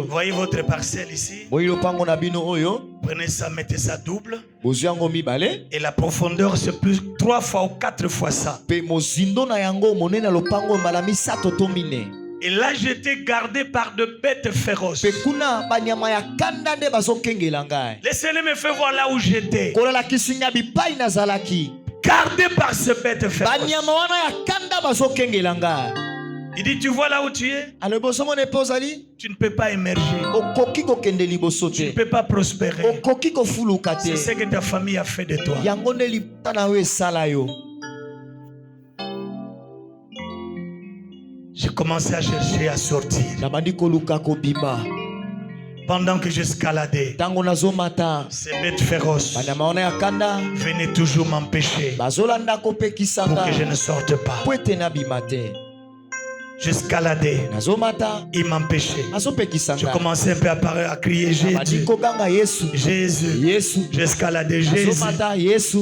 Voyez votre parcelle ici. Prenez ça, mettez ça double. Et la profondeur c'est plus 3 fois ou 4 fois ça. Et là j'étais gardé par de bêtes féroces. Le Seigneur me fait voir là où j'étais, gardé par ce bête féroce. Il dit, tu vois là où tu es, tu ne peux pas émerger, tu ne peux pas prospérer. C'est ce que ta famille a fait de toi. J'ai commencé à chercher à sortir. Pendant que j'escaladais, ces bêtes féroces venaient toujours m'empêcher pour que je ne sorte pas. J'escaladais, il m'empêchait. Je commençais un peu à crier Jésus, Jésus. J'escaladais Jésus,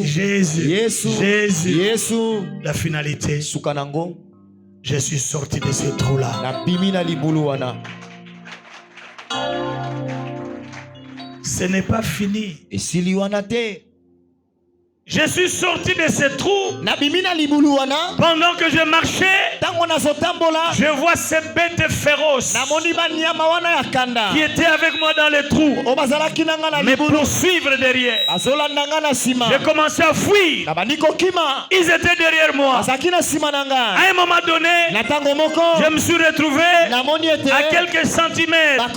Jésus. La finalité, je suis sorti de ce trou-là. Ce n'est pas fini. Je suis sorti de ce trou. Pendant que je marchais, je vois ces bêtes féroces qui étaient avec moi dans le trou me poursuivre derrière. J'ai commencé à fuir. Ils étaient derrière moi. À un moment donné, je me suis retrouvé à quelques centimètres.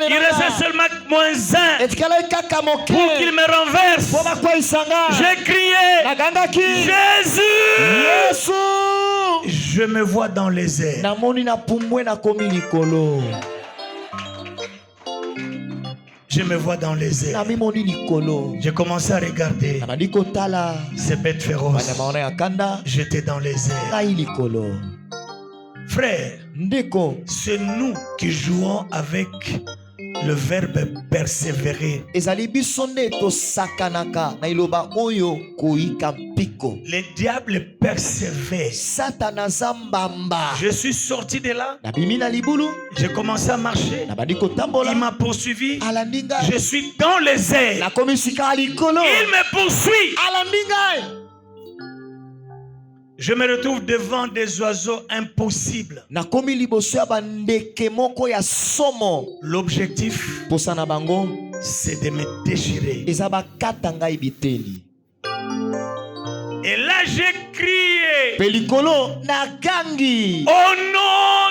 Il restait seulement -1 pour qu'il me renverse. J'ai crié Jésus. Je me vois dans les airs. Je me vois dans les airs. J'ai commencé à regarder ces bêtes féroces. J'étais dans les airs. Frère, c'est nous qui jouons avec le verbe persévérer. Le diable persévère. Je suis sorti de là. J'ai commencé à marcher. Il m'a poursuivi. Je suis dans les airs. Il me poursuit. Je me retrouve devant des oiseaux impossibles. L'objectif, c'est de me déchirer. Et là, j'ai crié au nom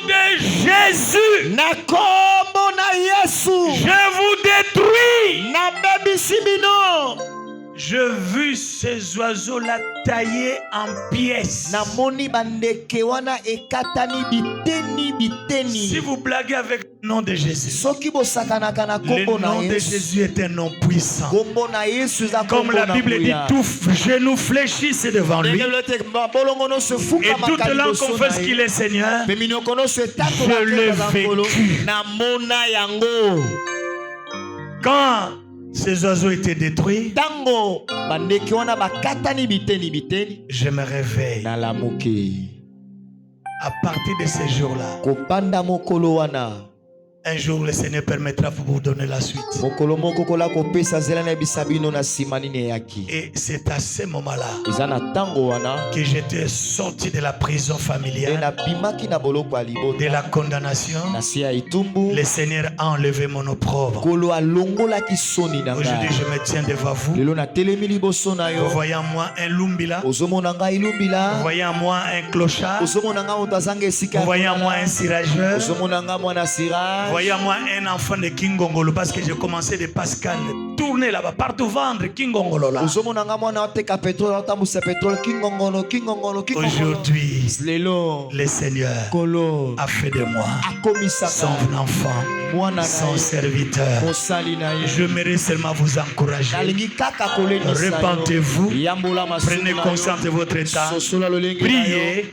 de Jésus, je vous détruis. Je vis ces oiseaux-là taillés en pièces. Si vous blaguez avec le nom de Jésus, le nom de Jésus est un nom puissant. Comme la Bible dit, tout genou fléchisse devant lui. Et toute langue confesse qu'il est Seigneur. Je l'ai vécu. Quand ces oiseaux étaient détruits, je me réveille. À partir de ces jours-là, Un jour, le Seigneur permettra de vous donner la suite. Et c'est à ce moment-là que j'étais sorti de la prison familiale, de la condamnation. Le Seigneur a enlevé mon opprobre. Aujourd'hui, je me tiens devant vous. Vous voyez en moi un lumbila. Vous voyez en moi un clochard. Vous voyez en moi un sirageur. Vous voyez moi un enfant de Kingongolo parce que j'ai commencé de Pascal tourner là-bas partout vendre Kingongolo là. Aujourd'hui, le Seigneur a fait de moi son enfant, son serviteur. Je mérite seulement vous encourager. Repentez-vous, prenez conscience de votre état, priez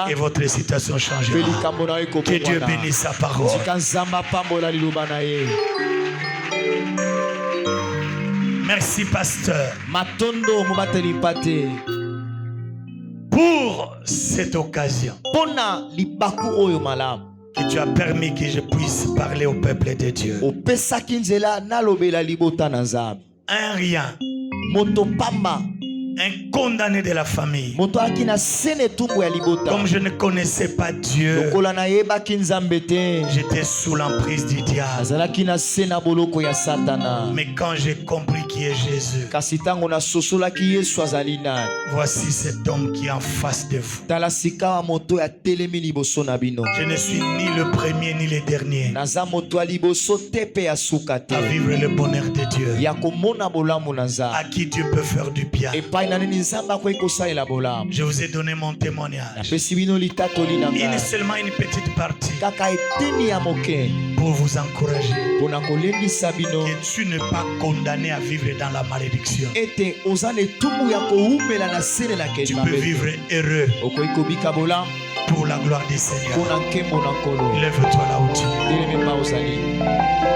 et votre situation changera. Que Dieu bénisse sa parole. Merci pasteur pour cette occasion que tu as permis que je puisse parler au peuple de Dieu. Un rien, un condamné de la famille. Comme je ne connaissais pas Dieu, j'étais sous l'emprise du diable. Mais quand j'ai compris qui est Jésus, voici cet homme qui est en face de vous. Je ne suis ni le premier ni le dernier à vivre le bonheur de Dieu, à qui Dieu peut faire du bien. Je vous ai donné mon témoignage. Seulement une petite partie pour vous encourager que tu n'es pas condamné à vivre dans la malédiction. Tu peux vivre heureux pour la gloire du Seigneur. Lève-toi là où tu es.